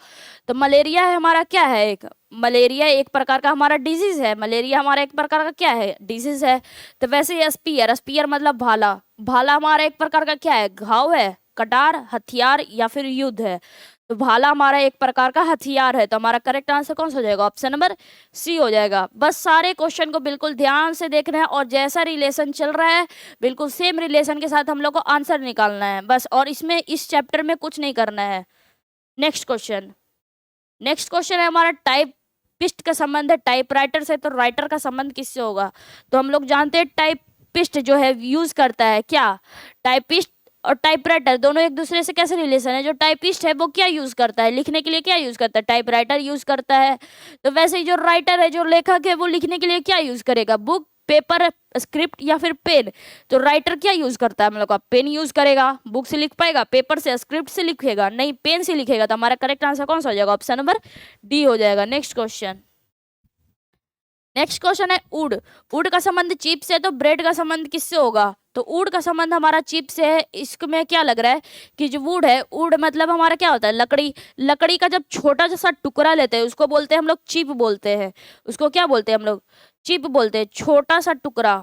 तो मलेरिया है हमारा क्या है? एक मलेरिया एक प्रकार का हमारा डिजीज है। मलेरिया हमारा एक प्रकार का क्या है? डिजीज है। तो वैसे ही स्पीयर, स्पीयर मतलब भाला। भाला हमारा एक प्रकार का क्या है? घाव है, कटार, हथियार या फिर युद्ध है। तो भाला हमारा एक प्रकार का हथियार है। तो हमारा करेक्ट आंसर कौन सा हो जाएगा? ऑप्शन नंबर सी हो जाएगा। बस सारे क्वेश्चन को बिल्कुल ध्यान से देखना है और जैसा रिलेशन चल रहा है बिल्कुल सेम रिलेशन के साथ हम लोग को आंसर निकालना है बस, और इसमें इस चैप्टर में कुछ नहीं करना है। नेक्स्ट क्वेश्चन, नेक्स्ट क्वेश्चन है हमारा टाइपिस्ट का संबंध है टाइपराइटर से, तो राइटर का संबंध किससे होगा? तो हम लोग जानते हैं टाइपिस्ट जो है यूज करता है क्या? टाइपिस्ट और टाइपराइटर दोनों एक दूसरे से कैसे रिलेशन है? जो टाइपिस्ट है वो क्या यूज करता है? लिखने के लिए क्या यूज करता है? टाइपराइटर यूज करता है। तो वैसे ही जो राइटर है, जो लेखक है, वो लिखने के लिए क्या यूज करेगा? बुक, पेपर, स्क्रिप्ट या फिर पेन। तो राइटर क्या यूज करता है? हम लोग का पेन यूज करेगा। बुक से लिख पाएगा? पेपर से, स्क्रिप्ट से लिखेगा? नहीं, पेन से लिखेगा। तो हमारा करेक्ट आंसर कौन सा हो जाएगा? ऑप्शन नंबर डी हो जाएगा। नेक्स्ट क्वेश्चन, नेक्स्ट क्वेश्चन है वुड। वुड का संबंध चिप से, तो ब्रेड का संबंध किससे होगा? तो वुड का संबंध हमारा चिप से है। इसमें क्या लग रहा है कि जो वुड है, वुड मतलब हमारा क्या होता है? लकड़ी। लकड़ी का जब छोटा सा टुकड़ा लेते हैं उसको बोलते हैं हम लोग चिप बोलते हैं। उसको क्या बोलते हैं हम लोग? चिप बोलते हैं, छोटा सा टुकड़ा।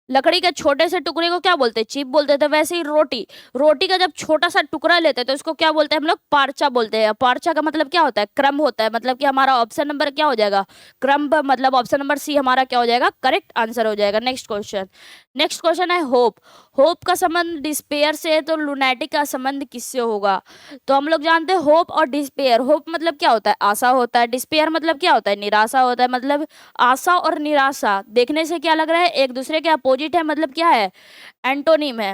लकड़ी के छोटे से टुकड़े को क्या बोलते हैं? चिप बोलते हैं। तो वैसे ही रोटी, रोटी का जब छोटा सा टुकड़ा लेते हैं तो उसको क्या बोलते हैं हम लोग? पारचा बोलते हैं। पारचा का मतलब क्या होता है? क्रम होता है। मतलब कि हमारा ऑप्शन नंबर क्या हो जाएगा? क्रम, मतलब ऑप्शन नंबर सी हमारा क्या हो जाएगा? करेक्ट आंसर हो जाएगा। नेक्स्ट क्वेश्चन, नेक्स्ट क्वेश्चन है होप। होप का संबंध डिस्पेयर से है, तो लुनैटिक का संबंध किससे होगा? तो हम लोग जानते हैं होप और डिस्पेयर। होप मतलब क्या होता है? आशा होता है। डिस्पेयर मतलब क्या होता है? निराशा होता है। मतलब आशा और निराशा देखने से क्या लग रहा है? एक दूसरे के अपोजिट है। मतलब क्या है? एंटोनिम है।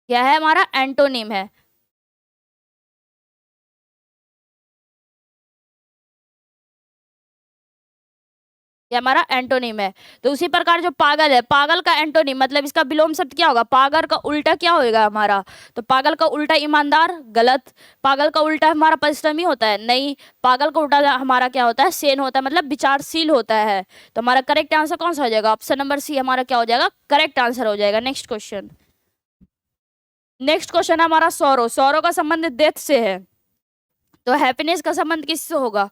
क्या है? हमारा एंटोनिम है। ये हमारा एंटोनिम है। तो उसी प्रकार जो पागल है, पागल का एंटोनिम मतलब इसका विलोम शब्द क्या होगा? पागल का उल्टा क्या होगा हमारा? तो पागल का उल्टा ईमानदार? गलत। पागल का उल्टा हमारा परिश्रमी होता है? नहीं। पागल का उल्टा हमारा क्या होता है? सेन होता है, मतलब विचारशील होता है। तो हमारा करेक्ट आंसर कौन सा हो जाएगा? ऑप्शन नंबर सी हमारा क्या हो जाएगा? करेक्ट आंसर हो जाएगा। नेक्स्ट क्वेश्चन, नेक्स्ट क्वेश्चन है हमारा सौरो। सौरो का संबंध डेथ से है, तो हैप्पीनेस का संबंध किससे होगा?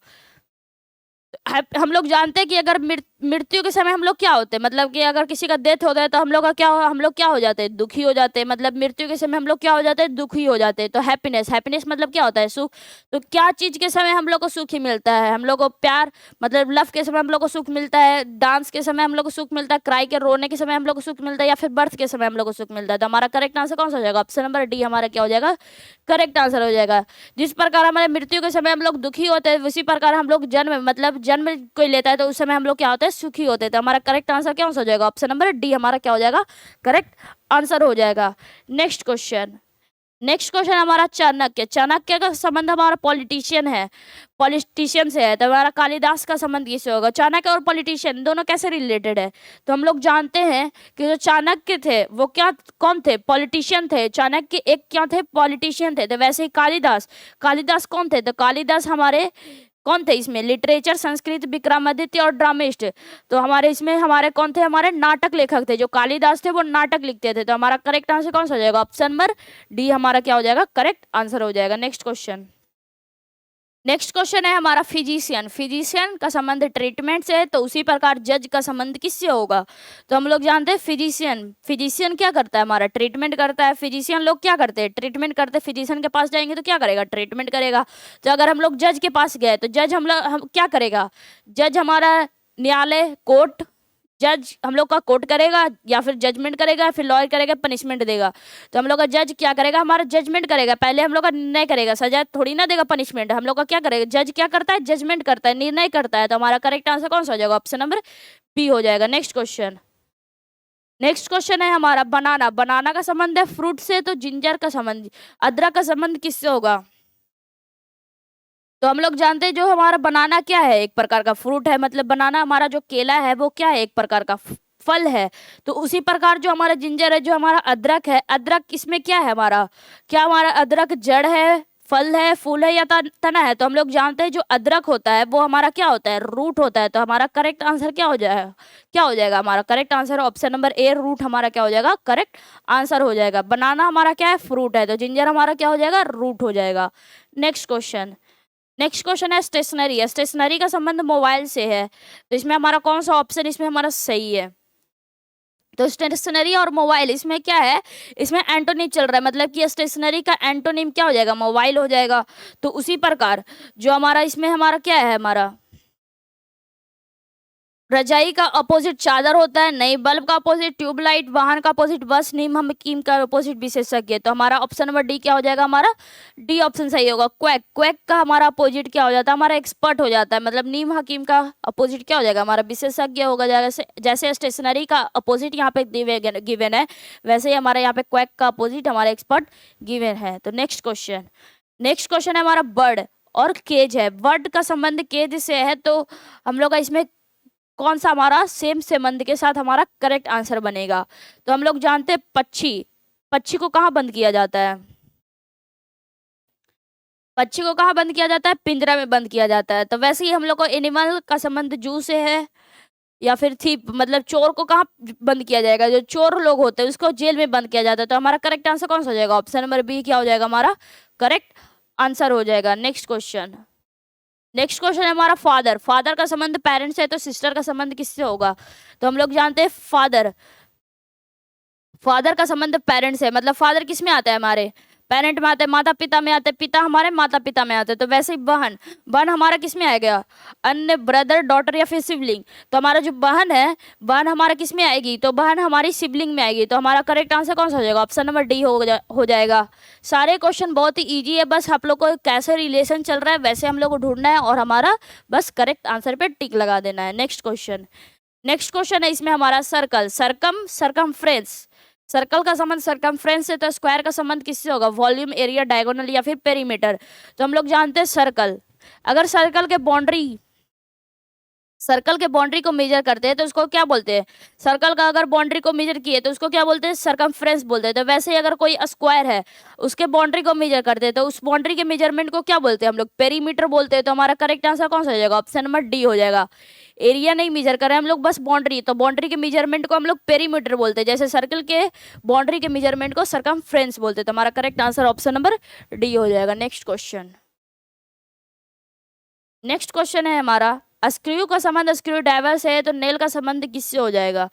हम लोग जानते हैं कि अगर मृत्यु के समय हम लोग क्या होते हैं, मतलब कि अगर किसी का डेथ होता है तो हम लोग का क्या हम लोग क्या हो जाते हैं, दुखी हो जाते हैं। मतलब मृत्यु के समय हम लोग क्या हो जाते हैं, दुखी हो जाते हैं। तो हैप्पीनेस, हैप्पीनेस मतलब क्या होता है, सुख। तो क्या चीज के समय हम लोग को सुख ही मिलता है, हम लोग को प्यार मतलब लव के समय हम लोग को सुख मिलता है, डांस के समय हम लोग को सुख मिलता है, क्राई के रोने के समय हम लोग को सुख मिलता है, या फिर बर्थ के समय हम लोग को सुख मिलता है। तो हमारा करेक्ट आंसर कौन सा हो जाएगा, ऑप्शन नंबर डी हमारा क्या हो जाएगा, करेक्ट आंसर हो जाएगा। जिस प्रकार हमारे मृत्यु के समय हम लोग दुखी होते हैं, उसी प्रकार हम लोग जन्म मतलब जन्म कोई लेता है तो उस समय हम लोग क्या होते हैं, सुखी होते हैं। तो हमारा करेक्ट आंसर क्या हो जाएगा, ऑप्शन नंबर डी हमारा क्या हो जाएगा, करेक्ट आंसर हो जाएगा। नेक्स्ट क्वेश्चन, नेक्स्ट क्वेश्चन हमारा चाणक्य। चाणक्य का संबंध हमारा पॉलिटिशियन है, पॉलिटिशियन से है। तो हमारा कालिदास का संबंध किससे होगा, चाणक्य और पॉलिटिशियन दोनों कैसे रिलेटेड है। तो हम लोग जानते हैं कि जो चाणक्य थे वो क्या कौन थे, पॉलिटिशियन थे। चाणक्य एक क्या थे, पॉलिटिशियन थे। तो वैसे ही कालिदास, कालिदास कौन थे, तो कालिदास हमारे कौन थे इसमें, लिटरेचर, संस्कृत, विक्रमादित्य और ड्रामिस्ट। तो हमारे इसमें हमारे कौन थे, हमारे नाटक लेखक थे। जो कालिदास थे वो नाटक लिखते थे। तो हमारा करेक्ट आंसर कौन सा हो जाएगा, ऑप्शन नंबर डी हमारा क्या हो जाएगा, करेक्ट आंसर हो जाएगा। नेक्स्ट क्वेश्चन, नेक्स्ट क्वेश्चन है हमारा फिजिशियन। फिजिशियन का संबंध ट्रीटमेंट से है, तो उसी प्रकार जज का संबंध किससे होगा। तो हम लोग जानते हैं फिजिशियन, फिजिशियन क्या करता है, हमारा ट्रीटमेंट करता है। फिजिशियन लोग क्या करते हैं, ट्रीटमेंट करते हैं। फिजिशियन के पास जाएंगे तो क्या करेगा, ट्रीटमेंट करेगा। तो अगर हम लोग जज के पास गए तो जज हम क्या करेगा, जज हमारा न्यायालय, कोर्ट, जज हम लोग का कोर्ट करेगा या फिर जजमेंट करेगा, फिर लॉयर करेगा, पनिशमेंट देगा। तो हम लोग का जज क्या करेगा, हमारा जजमेंट करेगा। पहले हम लोग का निर्णय करेगा, सजा थोड़ी ना देगा, पनिशमेंट। हम लोग का क्या करेगा, जज क्या करता है, जजमेंट करता है, निर्णय करता है। तो हमारा करेक्ट आंसर कौन सा हो जाएगा, ऑप्शन नंबर बी हो जाएगा। नेक्स्ट क्वेश्चन, नेक्स्ट क्वेश्चन है हमारा बनाना। बनाना का संबंध है फ्रूट से, तो जिंजर का संबंध, अदरक का संबंध किससे होगा। तो हम लोग जानते हैं जो हमारा बनाना क्या है, एक प्रकार का फ्रूट है। मतलब बनाना हमारा जो केला है वो क्या है, एक प्रकार का फल है। तो उसी प्रकार जो हमारा जिंजर है, जो हमारा अदरक है, अदरक इसमें क्या है हमारा, क्या हमारा अदरक जड़ है, फल है, फूल है या तना है। तो हम लोग जानते हैं जो अदरक होता है वो हमारा क्या होता है, रूट होता है। तो हमारा करेक्ट आंसर क्या हो जाएगा, क्या हो जाएगा, हमारा correct answer option number A, root हमारा क्या हो जाएगा, करेक्ट आंसर हो जाएगा। बनाना हमारा क्या है, फ्रूट है, तो जिंजर हमारा क्या हो जाएगा, रूट हो जाएगा। नेक्स्ट क्वेश्चन, नेक्स्ट क्वेश्चन है स्टेशनरी है। स्टेशनरी का संबंध मोबाइल से है। तो इसमें हमारा कौन सा ऑप्शन इसमें हमारा सही है, तो स्टेशनरी और मोबाइल इसमें क्या है, इसमें एंटोनिम चल रहा है। मतलब कि स्टेशनरी का एंटोनिम क्या हो जाएगा, मोबाइल हो जाएगा। तो उसी प्रकार जो हमारा इसमें हमारा क्या है, हमारा रजाई का अपोजिट चादर होता है, नई बल्ब का अपोजिट ट्यूबलाइट, वाहन का अपोजिट बस, नीम हकीम का अपोजिट विशेषज्ञ। तो हमारा ऑप्शन नंबर डी क्या हो जाएगा, हमारा डी ऑप्शन सही होगा। क्वैक, क्वैक का हमारा अपोजिट क्या हो जाता है, हमारा एक्सपर्ट हो जाता है। मतलब नीम हकीम का अपोजिट क्या हो जाएगा, हमारा विशेषज्ञ होगा। जैसे स्टेशनरी का अपोजिट यहाँ पे गिवन है, वैसे ही हमारा यहाँ पे क्वैक का अपोजिट हमारा एक्सपर्ट गिवन है। तो नेक्स्ट क्वेश्चन, नेक्स्ट क्वेश्चन है हमारा बर्ड और केज है। बर्ड का संबंध केज से है, तो हम लोग का इसमें कौन सा हमारा सेम संबंध के साथ हमारा करेक्ट आंसर बनेगा। तो हम लोग जानते हैं पक्षी, पक्षी को कहाँ बंद किया जाता है, पक्षी को कहाँ बंद किया जाता है, पिंजरा में बंद किया जाता है। तो वैसे ही हम लोग को एनिमल का संबंध जू से है, या फिर थी मतलब चोर को कहाँ बंद किया जाएगा, जो चोर लोग होते हैं उसको जेल में बंद किया जाता है। तो हमारा करेक्ट आंसर कौन सा हो जाएगा, ऑप्शन नंबर बी क्या हो जाएगा, हमारा करेक्ट आंसर हो जाएगा। नेक्स्ट क्वेश्चन, नेक्स्ट क्वेश्चन है हमारा फादर। फादर का संबंध पेरेंट्स है, तो सिस्टर का संबंध किससे होगा। तो हम लोग जानते हैं फादर, फादर का संबंध पेरेंट्स है। मतलब फादर किस में आता है, हमारे पेरेंट में आते हैं, माता पिता में आते हैं, पिता हमारे माता पिता में आते हैं। तो वैसे ही बहन, बहन हमारा किस में आएगा, अन्य ब्रदर डॉटर या फिर सिबलिंग। तो हमारा जो बहन है, बहन हमारा किस में आएगी, तो बहन हमारी सिबलिंग में आएगी। तो हमारा करेक्ट आंसर कौन सा हो जाएगा, ऑप्शन नंबर डी हो जाएगा। सारे क्वेश्चन बहुत ही ईजी है, बस आप लोग को कैसे रिलेशन चल रहा है वैसे हम लोग को ढूंढना है और हमारा बस करेक्ट आंसर पे टिक लगा देना है। नेक्स्ट क्वेश्चन, नेक्स्ट क्वेश्चन है इसमें हमारा सर्कल, सरकम, सरकमफ्रेंस। सर्कल का संबंध सरकमफ्रेंस से, तो स्क्वायर का संबंध किससे होगा, वॉल्यूम, एरिया, डायगोनल या फिर पेरीमीटर। तो हम लोग जानते हैं सर्कल, अगर सर्कल के बाउंड्री, सर्कल के बाउंड्री को मेजर करते हैं तो उसको क्या बोलते हैं, सर्कल का अगर बाउंड्री को मेजर किए तो उसको क्या बोलते हैं, सरकमफ्रेंस बोलते हैं। तो वैसे ही अगर कोई स्क्वायर है उसके बाउंड्री को मेजर करते हैं तो उस बाउंड्री के मेजरमेंट को क्या बोलते हैं हम लोग, पेरीमीटर बोलते हैं। तो हमारा करेक्ट आंसर कौन सा हो जाएगा, ऑप्शन नंबर डी हो जाएगा। एरिया नहीं मेजर कर रहे हैं हम लोग, बस बाउंड्री, तो बाउंड्री के मेजरमेंट को हम लोग पेरीमीटर बोलते हैं। जैसे सर्कल के बाउंड्री के मेजरमेंट को सरकमफ्रेंस बोलते हैं। तो हमारा correct answer option number D हो जाएगा। नेक्स्ट क्वेश्चन, नेक्स्ट क्वेश्चन है हमारा स्क्रू का संबंध स्क्रू ड्राइवर से है, तो नेल का संबंध किससे हो जाएगा?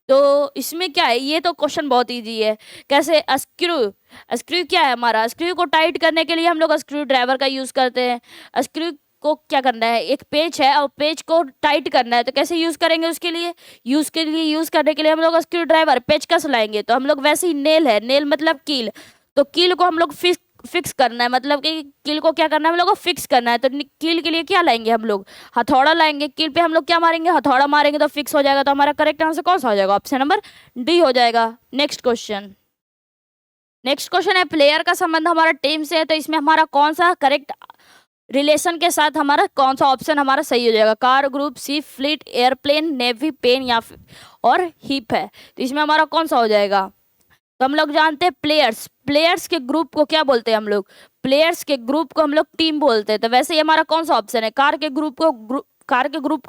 तो इसमें क्या है, ये तो क्वेश्चन बहुत इजी है। कैसे? स्क्रू, स्क्रू क्या है हमारा? स्क्रू को टाइट करने के लिए हम लोग स्क्रू ड्राइवर का यूज करते हैं। स्क्रू को क्या करना है, एक पेच है और पेच को टाइट करना है, तो कैसे यूज करेंगे? उसके लिए यूज करने के लिए हम लोग स्क्रू ड्राइवर पेच कस लाएंगे। तो हम लोग वैसे ही नेल है, नेल मतलब कील, तो कील को हम लोग फिक्स करना है, मतलब कि कील को क्या करना है, हम लोग को फिक्स करना है। तो कील के लिए क्या लाएंगे हम लोग? हथौड़ा लाएंगे। कील पे हम लोग क्या मारेंगे? हथौड़ा मारेंगे, तो फिक्स हो जाएगा। तो हमारा करेक्ट आंसर कौन सा हो जाएगा? ऑप्शन नंबर डी हो जाएगा। नेक्स्ट क्वेश्चन, नेक्स्ट क्वेश्चन है प्लेयर का संबंध हमारा टीम से है, तो इसमें हमारा कौन सा करेक्ट रिलेशन के साथ हमारा कौन सा ऑप्शन हमारा सही हो जाएगा? Car, group, ship, fleet, airplane, navy, pen या और हिप है, तो इसमें हमारा कौन सा हो जाएगा? तो हम लोग जानते हैं प्लेयर्स, प्लेयर्स के ग्रुप को क्या बोलते हैं हम लोग? प्लेयर्स के ग्रुप को हम लोग टीम बोलते हैं। तो वैसे ही हमारा कौन सा ऑप्शन है? कार के ग्रुप को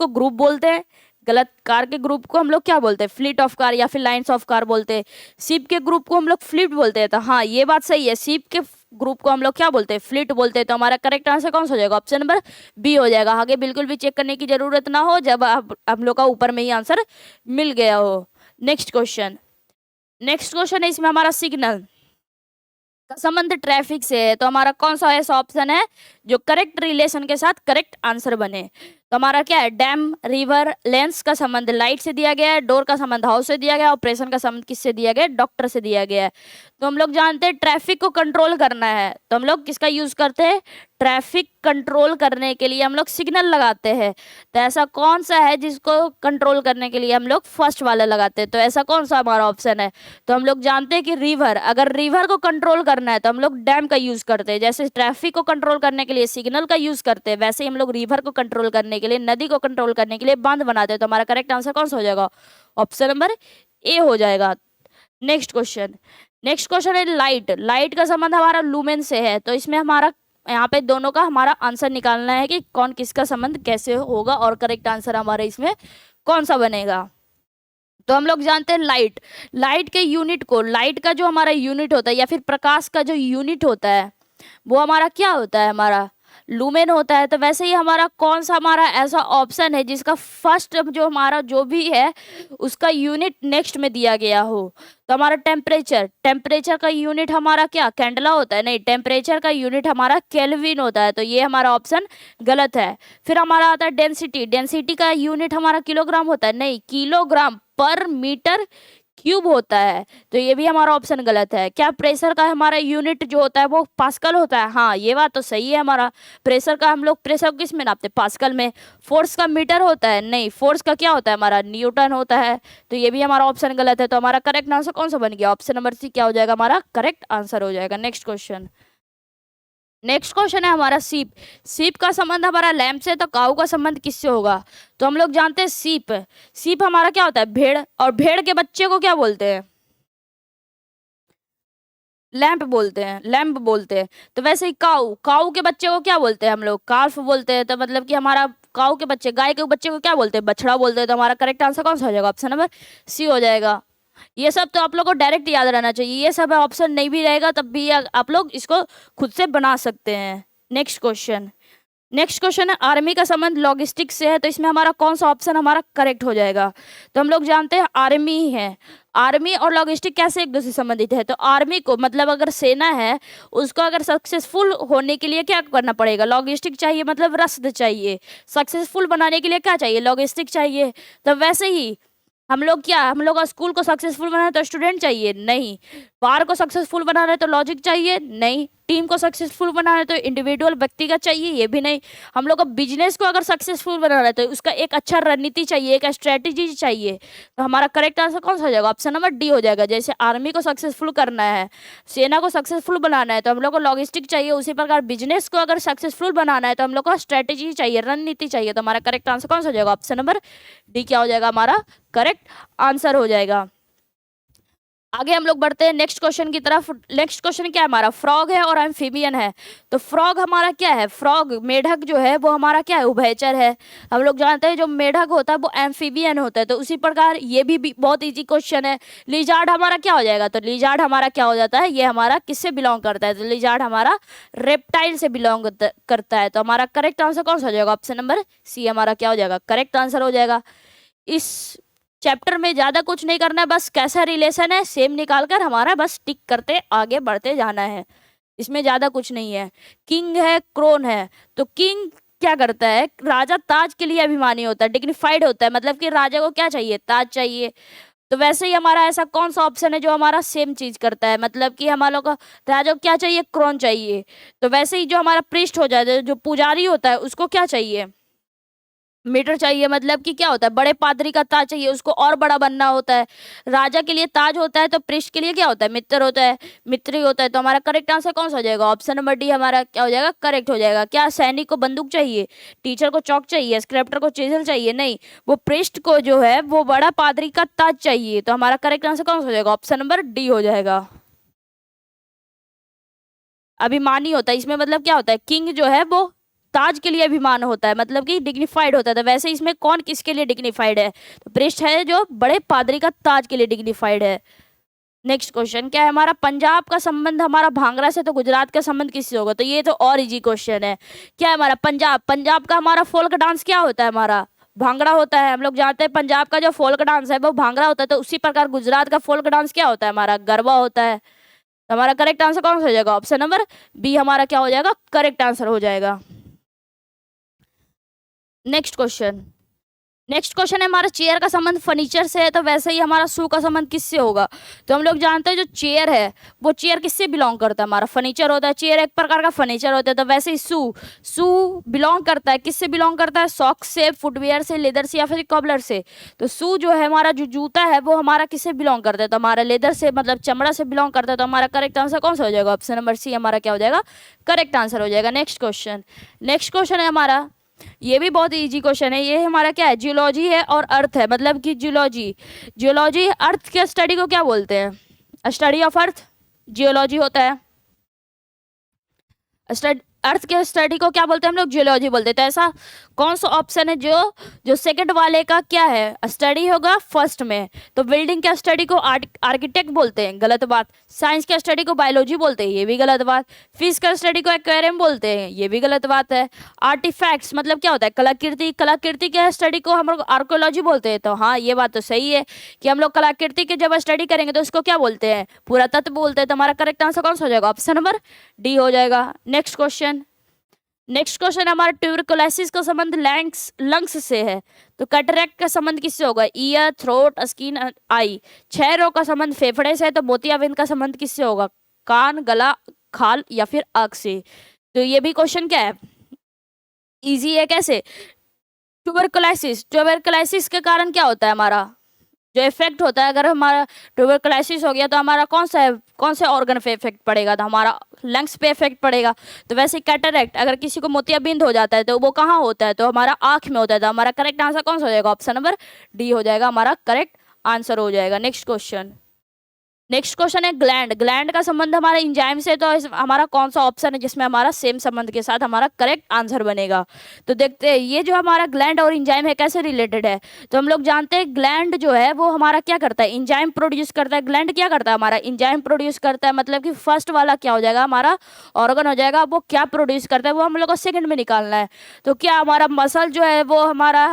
ग्रुप बोलते हैं, गलत। कार के ग्रुप को हम लोग क्या बोलते हैं? फ्लीट ऑफ कार या फिर लाइन्स ऑफ कार बोलते हैं। शिप के ग्रुप को हम लोग फ्लीट बोलते हैं, तो हाँ ये बात सही है, शिप के ग्रुप को हम लोग क्या बोलते हैं? फ्लीट बोलते हैं। तो हमारा करेक्ट आंसर कौन सा हो जाएगा? ऑप्शन नंबर बी हो जाएगा। आगे बिल्कुल भी चेक करने की जरूरत ना हो, जब हम लोग का ऊपर में ही आंसर मिल गया हो। नेक्स्ट क्वेश्चन, नेक्स्ट क्वेश्चन है इसमें हमारा सिग्नल का संबंध ट्रैफिक से है, तो हमारा कौन सा ऐसा ऑप्शन है जो करेक्ट रिलेशन के साथ करेक्ट आंसर बने? तो हमारा क्या है? डैम, रिवर, लेंस का संबंध लाइट से दिया गया है, डोर का संबंध हाउस से दिया गया है, ऑपरेशन का संबंध किससे दिया गया है? डॉक्टर से दिया गया है। तो हम लोग जानते हैं ट्रैफिक को कंट्रोल करना है, तो हम लोग किसका यूज करते हैं? ट्रैफिक कंट्रोल करने के लिए हम लोग सिग्नल लगाते हैं। तो ऐसा कौन सा है जिसको कंट्रोल करने के लिए हम लोग फर्स्ट वाला लगाते हैं? तो ऐसा कौन सा हमारा ऑप्शन है? तो हम लोग जानते हैं कि रिवर, अगर रिवर को कंट्रोल करना है तो हम लोग डैम का यूज करते हैं। जैसे ट्रैफिक को कंट्रोल करने के लिए सिग्नल का यूज करते हैं, वैसे ही हम लोग रिवर को कंट्रोल करने के लिए, नदी को कंट्रोल करने के लिए बांध बनाते हैं। तो हमारा करेक्ट आंसर कौन सा हो जाएगा? ऑप्शन नंबर ए हो जाएगा। नेक्स्ट क्वेश्चन, नेक्स्ट क्वेश्चन है लाइट, लाइट का संबंध हमारा लूमेन से है, तो इसमें हमारा यहाँ पे दोनों का हमारा आंसर निकालना है कि कौन किसका संबंध कैसे होगा और करेक्ट आंसर हमारे इसमें कौन सा बनेगा। तो हम लोग जानते हैं लाइट, लाइट के यूनिट को, लाइट का जो हमारा यूनिट होता है या फिर प्रकाश का जो यूनिट होता है वो हमारा क्या होता है? हमारा लूमेन होता है। तो वैसे ही हमारा कौन सा हमारा ऐसा ऑप्शन है जिसका फर्स्ट जो हमारा जो भी है उसका यूनिट नेक्स्ट में दिया गया हो? तो हमारा टेम्परेचर, टेम्परेचर का यूनिट हमारा क्या कैंडला होता है? नहीं, टेम्परेचर का यूनिट हमारा केल्विन होता है, तो ये हमारा ऑप्शन गलत है। फिर हमारा आता है डेंसिटी, डेंसिटी का यूनिट हमारा किलोग्राम होता है, नहीं, किलोग्राम पर मीटर क्यूब होता है, तो ये भी हमारा ऑप्शन गलत है। क्या प्रेशर का हमारा यूनिट जो होता है वो पास्कल होता है? हाँ ये बात तो सही है, हमारा प्रेशर का हम लोग प्रेशर किस में नापते हैं? पास्कल में। फोर्स का मीटर होता है? नहीं, फोर्स का क्या होता है? हमारा न्यूटन होता है, तो ये भी हमारा ऑप्शन गलत है। तो हमारा करेक्ट आंसर कौन सा बन गया? ऑप्शन नंबर सी क्या हो जाएगा? हमारा करेक्ट आंसर हो जाएगा। नेक्स्ट क्वेश्चन, नेक्स्ट क्वेश्चन है हमारा सीप, सीप का संबंध हमारा लैम्प से, तो काऊ का संबंध किससे होगा? तो हम लोग जानते हैं सीप, सीप हमारा क्या होता है? भेड़, और भेड़ के बच्चे को क्या बोलते हैं? लैंप बोलते हैं, लैंप बोलते हैं। तो वैसे ही काऊ, काऊ के बच्चे को क्या बोलते हैं हम लोग? काल्फ बोलते हैं। तो मतलब कि हमारा काऊ के बच्चे, गाय के बच्चे को क्या बोलते हैं? बछड़ा बोलते हैं। तो हमारा करेक्ट आंसर कौन सा हो जाएगा? ऑप्शन नंबर सी हो जाएगा। ये सब तो आप लोग को डायरेक्ट याद रहना चाहिए, ये सब ऑप्शन नहीं भी रहेगा तब भी आप लोग इसको खुद से बना सकते हैं। नेक्स्ट क्वेश्चन, नेक्स्ट क्वेश्चन है आर्मी का संबंध लॉजिस्टिक्स से है, तो इसमें हमारा कौन सा ऑप्शन हमारा करेक्ट हो जाएगा? तो हम लोग जानते हैं आर्मी ही है, आर्मी और लॉजिस्टिक कैसे एक दूसरे से संबंधित है? तो आर्मी को मतलब अगर सेना है उसको अगर सक्सेसफुल होने के लिए क्या करना पड़ेगा? लॉजिस्टिक चाहिए, मतलब रसद चाहिए। सक्सेसफुल बनाने के लिए क्या चाहिए? लॉजिस्टिक चाहिए। तो वैसे ही हम लोग क्या, हम लोग स्कूल को सक्सेसफुल बनाना है तो स्टूडेंट चाहिए? नहीं। बार को सक्सेसफुल बनाना है तो लॉजिक चाहिए? नहीं। टीम को सक्सेसफुल बनाना है तो इंडिविजुअल व्यक्तिगत चाहिए? ये भी नहीं। हम लोग को बिजनेस को अगर सक्सेसफुल बनाना है तो उसका एक अच्छा रणनीति चाहिए, एक स्ट्रेटेजी चाहिए। तो हमारा करेक्ट आंसर कौन सा हो जाएगा? ऑप्शन नंबर डी हो जाएगा। जैसे आर्मी को सक्सेसफुल करना है, सेना को सक्सेसफुल बनाना है, तो हम लोग को लॉजिस्टिक चाहिए, उसी प्रकार बिजनेस को अगर सक्सेसफुल बनाना है तो हम लोग को स्ट्रेटेजी चाहिए, रणनीति चाहिए। तो हमारा करेक्ट आंसर कौन सा हो जाएगा? ऑप्शन नंबर डी क्या हो जाएगा? हमारा करेक्ट आंसर हो जाएगा। आगे हम लोग बढ़ते हैं नेक्स्ट क्वेश्चन की तरफ। नेक्स्ट क्वेश्चन क्या है हमारा, फ्रॉग है और एम्फीबियन है। तो फ्रॉग हमारा क्या है, फ्रॉग मेढक जो है वो हमारा क्या है, उभयचर है। हम लोग जानते हैं जो मेढक होता है वो एम्फीबियन होता है। तो उसी प्रकार ये भी बहुत इजी क्वेश्चन है। लिजार्ड हमारा क्या हो जाएगा, तो लिजार्ड हमारा क्या हो जाता है, ये हमारा किससे बिलोंग करता है, तो लिजार्ड हमारा रेप्टाइल से बिलोंग करता है। तो हमारा करेक्ट आंसर कौन सा हो जाएगा, ऑप्शन नंबर सी हमारा क्या हो जाएगा, करेक्ट आंसर हो जाएगा। इस चैप्टर में ज्यादा कुछ नहीं करना है, बस कैसा रिलेशन है सेम निकाल कर हमारा बस टिक करते आगे बढ़ते जाना है, इसमें ज्यादा कुछ नहीं है। किंग है, क्रोन है। तो किंग क्या करता है, राजा ताज के लिए अभिमानी होता है, डिग्निफाइड होता है, मतलब कि राजा को क्या चाहिए, ताज चाहिए। तो वैसे ही हमारा ऐसा कौन सा ऑप्शन है जो हमारा सेम चीज करता है, मतलब कि हमारा लोग राजा को क्या चाहिए, क्रोन चाहिए। तो वैसे ही जो हमारा प्रीस्ट हो जाता है, जो पुजारी होता है, उसको क्या चाहिए, मीटर चाहिए। मतलब कि क्या होता है, बड़े पादरी का ताज चाहिए, उसको और बड़ा बनना होता है। राजा के लिए ताज होता है, तो पृष्ठ के लिए क्या होता है, मित्र होता है, मित्री होता है। तो हमारा करेक्ट आंसर कौन सा हो जाएगा, ऑप्शन नंबर डी हमारा क्या हो जाएगा, करेक्ट हो जाएगा। क्या सैनिक को बंदूक चाहिए, टीचर को चौक चाहिए, स्क्रिप्टर को चेजल चाहिए, नहीं, वो पृष्ठ को जो है वो बड़ा पादरी का ताज चाहिए। तो हमारा करेक्ट आंसर कौन सा हो जाएगा, ऑप्शन नंबर डी हो जाएगा। अभिमानी होता है इसमें, मतलब क्या होता है, किंग जो है वो ताज के लिए अभिमान होता है, मतलब कि डिग्निफाइड होता है। तो वैसे इसमें कौन किसके लिए डिग्निफाइड है, तो पृष्ठ है जो बड़े पादरी का ताज के लिए डिग्निफाइड है। नेक्स्ट क्वेश्चन क्या है हमारा, पंजाब का संबंध हमारा भांगड़ा से, तो गुजरात का संबंध किससे होगा। तो ये तो और इजी क्वेश्चन है। क्या है हमारा पंजाब, पंजाब का हमारा फोल्क डांस क्या होता है, हमारा भांगड़ा होता है। हम लोग जानते हैं पंजाब का जो फोल्क डांस है वो भांगड़ा होता है। तो उसी प्रकार गुजरात का फोल्क डांस क्या होता है, हमारा गरबा होता है। तो हमारा करेक्ट आंसर कौन सा हो जाएगा, ऑप्शन नंबर बी हमारा क्या हो जाएगा, करेक्ट आंसर हो जाएगा। नेक्स्ट क्वेश्चन, नेक्स्ट क्वेश्चन है हमारा, चेयर का संबंध फर्नीचर से है, तो वैसे ही हमारा शू का संबंध किससे होगा। तो हम लोग जानते हैं जो चेयर है वो चेयर किससे बिलोंग करता है, हमारा फर्नीचर होता है, चेयर एक प्रकार का फर्नीचर होता है। तो वैसे ही शू, शू बिलोंग करता है, किससे बिलोंग करता है, सॉक्स से, फुटवेयर से, लेदर से, या फिर कॉबलर से। तो शू जो है हमारा जो जूता है वो हमारा किससे बिलोंग करता है, तो हमारा लेदर से, मतलब चमड़ा से बिलोंग करता है। तो हमारा करेक्ट आंसर कौन सा हो जाएगा, ऑप्शन नंबर सी हमारा क्या हो जाएगा, करेक्ट आंसर हो जाएगा। नेक्स्ट क्वेश्चन, नेक्स्ट क्वेश्चन है हमारा, ये भी बहुत इजी क्वेश्चन है। ये हमारा क्या है, जियोलॉजी है और अर्थ है, मतलब कि जियोलॉजी, जियोलॉजी अर्थ के स्टडी को क्या बोलते हैं, स्टडी ऑफ अर्थ जियोलॉजी होता है। अर्थ के स्टडी को क्या बोलते हैं हम लोग, जियोलॉजी बोलते हैं। तो ऐसा कौन सा ऑप्शन है जो जो सेकंड वाले का क्या है, स्टडी होगा फर्स्ट में। तो बिल्डिंग के स्टडी को आर्किटेक्ट बोलते हैं, गलत बात। साइंस के स्टडी को बायोलॉजी बोलते हैं, ये भी गलत बात। फिश का स्टडी को एक्वेरियम बोलते हैं, ये भी गलत बात है। आर्टिफैक्ट्स मतलब क्या होता है, कलाकृति, कलाकृति के स्टडी को हम लोग आर्कोलॉजी बोलते हैं। तो हाँ ये बात तो सही है कि हम लोग कलाकृति की जब स्टडी करेंगे तो उसको क्या बोलते हैं, पुरातत्व बोलते हैं। तो हमारा करेक्ट आंसर कौन सा हो जाएगा, ऑप्शन नंबर डी हो जाएगा। नेक्स्ट क्वेश्चन, नेक्स्ट क्वेश्चन हमारा, ट्यूबरकुलोसिस का संबंध लंग्स से है, तो कैटरेक्ट का संबंध किससे होगा, ईयर, थ्रोट, स्किन, आई। क्षय रोग का संबंध फेफड़े से है, तो मोतियाबिंद का संबंध किससे होगा, कान, गला, खाल या फिर आंख से। तो ये भी क्वेश्चन क्या है, इजी है। कैसे, ट्यूबरकुलोसिस, ट्यूबरकुलोसिस के कारण क्या होता है, हमारा जो इफेक्ट होता है, अगर हमारा ट्यूबरकुलोसिस हो गया तो हमारा कौन सा है, कौन से ऑर्गन पे इफेक्ट पड़ेगा, तो हमारा लंग्स पे इफेक्ट पड़ेगा। तो वैसे कैटरेक्ट, अगर किसी को मोतियाबिंद हो जाता है तो वो कहाँ होता है, तो हमारा आंख में होता है। तो हमारा करेक्ट आंसर कौन सा हो जाएगा, ऑप्शन नंबर डी हो जाएगा, हमारा करेक्ट आंसर हो जाएगा। नेक्स्ट क्वेश्चन, नेक्स्ट क्वेश्चन है ग्लैंड, ग्लैंड का संबंध हमारा इंजाइम से। तो हमारा कौन सा ऑप्शन है जिसमें हमारा सेम संबंध के साथ हमारा करेक्ट आंसर बनेगा। तो देखते हैं ये जो हमारा ग्लैंड और इंजाइम है कैसे रिलेटेड है। तो हम लोग जानते हैं ग्लैंड जो है वो हमारा क्या करता है, इंजाइम प्रोड्यूस करता है। ग्लैंड क्या करता है, हमारा इंजाइम प्रोड्यूस करता है। मतलब कि फर्स्ट वाला क्या हो जाएगा, हमारा ऑर्गन हो जाएगा, वो क्या प्रोड्यूस करता है वो हम लोग को सेकंड में निकालना है। तो क्या हमारा मसल जो है वो हमारा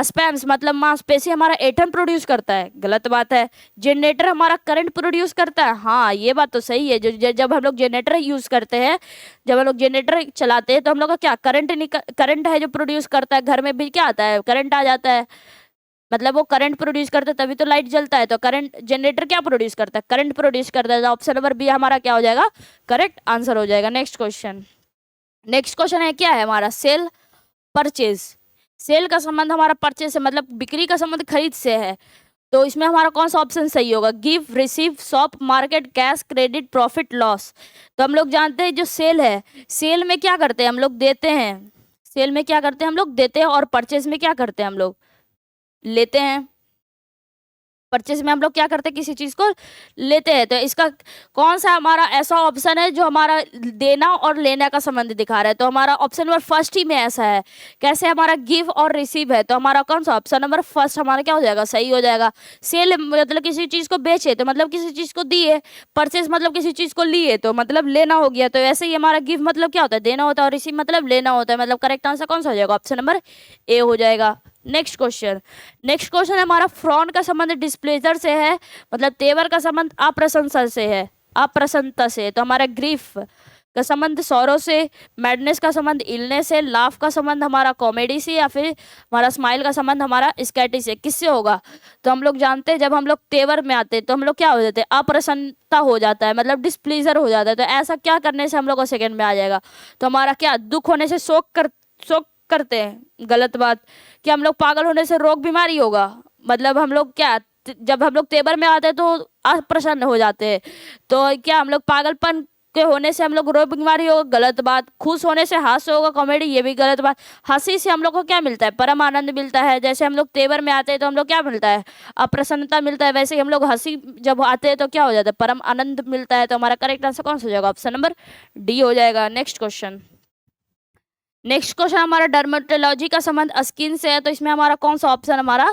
स्पैम्स मतलब मांसपेशी हमारा एटम प्रोड्यूस करता है, गलत बात है। जनरेटर हमारा करंट प्रोड्यूस करता है, हाँ ये बात तो सही है। जब हम लोग जनरेटर यूज करते हैं, जब हम लोग जनरेटर चलाते हैं तो हम लोग का क्या करंट है जो प्रोड्यूस करता है। घर में भी क्या आता है, करंट आ जाता है, मतलब वो करंट प्रोड्यूस करता है तभी तो लाइट जलता है। तो करंट, जनरेटर क्या प्रोड्यूस करता है, करंट प्रोड्यूस करता है। तो ऑप्शन नंबर बी हमारा क्या हो जाएगा, करेक्ट आंसर हो जाएगा। नेक्स्ट क्वेश्चन, नेक्स्ट क्वेश्चन है क्या है हमारा, सेल परचेज। सेल का संबंध हमारा परचेज से मतलब बिक्री का संबंध खरीद से है। तो इसमें हमारा कौन सा ऑप्शन सही होगा, give, receive, shop, market, cash, credit, profit, loss. तो हम लोग जानते हैं जो सेल है, सेल में क्या करते हैं हम लोग, देते हैं। सेल में क्या करते हैं हम लोग, देते हैं। और परचेज में क्या करते हैं हम लोग, लेते हैं। परचेज में हम लोग क्या करते हैं, किसी चीज को लेते हैं। तो इसका कौन सा हमारा ऐसा ऑप्शन है जो हमारा देना और लेना का संबंध दिखा रहा है? तो हमारा ऑप्शन नंबर फर्स्ट ही में ऐसा है। कैसे हमारा गिव और रिसीव है, तो हमारा कौन सा ऑप्शन नंबर फर्स्ट हमारा क्या हो जाएगा, सही हो जाएगा। सेल मतलब किसी चीज को बेचे तो मतलब किसी चीज को दिए, परचेज मतलब किसी चीज को लिए तो मतलब लेना हो गया। तो ऐसे ही हमारा गिव मतलब क्या होता है, देना होता है, और रिसीव मतलब लेना होता है। मतलब करेक्ट आंसर कौन सा हो जाएगा, ऑप्शन नंबर ए हो जाएगा। नेक्स्ट क्वेश्चन हमारा फ्रॉन का संबंध डिस्प्लेजर से है, मतलब तेवर का संबंध अप्रशंसा से है, अप्रसन्नता से। तो हमारा ग्रीफ का संबंध सौरों से, मैडनेस का संबंध इलनेस से, लाफ का संबंध हमारा कॉमेडी से, या फिर हमारा स्माइल का संबंध हमारा स्कैटी से। किससे होगा? तो हम लोग जानते हैं जब हम लोग तेवर में आते हैं तो हम लोग क्या हो जाते हैं, अप्रसन्नता हो जाता है, मतलब डिस्प्लीजर हो जाता है। तो ऐसा क्या करने से हम लोग को सेकंड में आ जाएगा? तो हमारा क्या, दुख होने से शोक करते हैं, गलत बात। कि हम लोग पागल होने से रोग बीमारी होगा, मतलब हम लोग क्या, जब हम लोग तेवर में आते हैं तो अप्रसन्न हो जाते हैं। तो क्या हम लोग पागलपन के होने से हम लोग रोग बीमारी होगा, गलत बात। खुश होने से हास्य होगा, कॉमेडी, ये भी गलत बात। हंसी से हम लोग को क्या मिलता है, परम आनंद मिलता है। जैसे हम लोग तेवर में आते हैं तो हम लोग क्या मिलता है, अप्रसन्नता मिलता है। वैसे ही हम लोग हंसी जब आते हैं तो क्या हो जाता है, परम आनंद मिलता है। तो हमारा करेक्ट आंसर कौन सा हो जाएगा, ऑप्शन नंबर डी हो जाएगा। नेक्स्ट क्वेश्चन हमारा डर्मेटोलॉजी का संबंध स्किन से है, तो इसमें हमारा कौन सा ऑप्शन हमारा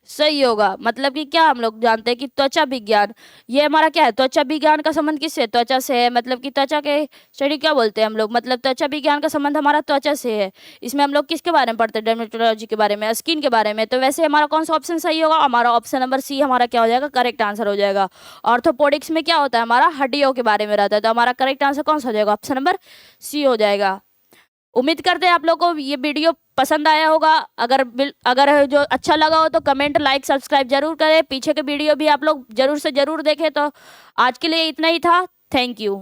सही होगा? मतलब कि क्या हम लोग जानते हैं कि त्वचा विज्ञान, ये हमारा क्या है, त्वचा विज्ञान का संबंध किससे, त्वचा से है। मतलब कि त्वचा के स्टडी क्या बोलते हैं हम लोग, मतलब त्वचा विज्ञान का संबंध हमारा त्वचा से है। इसमें हम लोग किसके बारे में पढ़ते हैं, डर्मेटोलॉजी के बारे में, स्किन के बारे में। तो वैसे हमारा कौन सा ऑप्शन सही होगा, हमारा ऑप्शन नंबर सी हमारा क्या हो जाएगा, करेक्ट आंसर हो जाएगा। ऑर्थोपोडिक्स में क्या होता है, हमारा हड्डियों के बारे में रहता है। तो हमारा करेक्ट आंसर कौन सा हो जाएगा, ऑप्शन नंबर सी हो जाएगा। उम्मीद करते हैं आप लोगों को ये वीडियो पसंद आया होगा। अगर जो अच्छा लगा हो तो कमेंट, लाइक, सब्सक्राइब जरूर करें। पीछे के वीडियो भी आप लोग जरूर से जरूर देखें। तो आज के लिए इतना ही था। Thank you.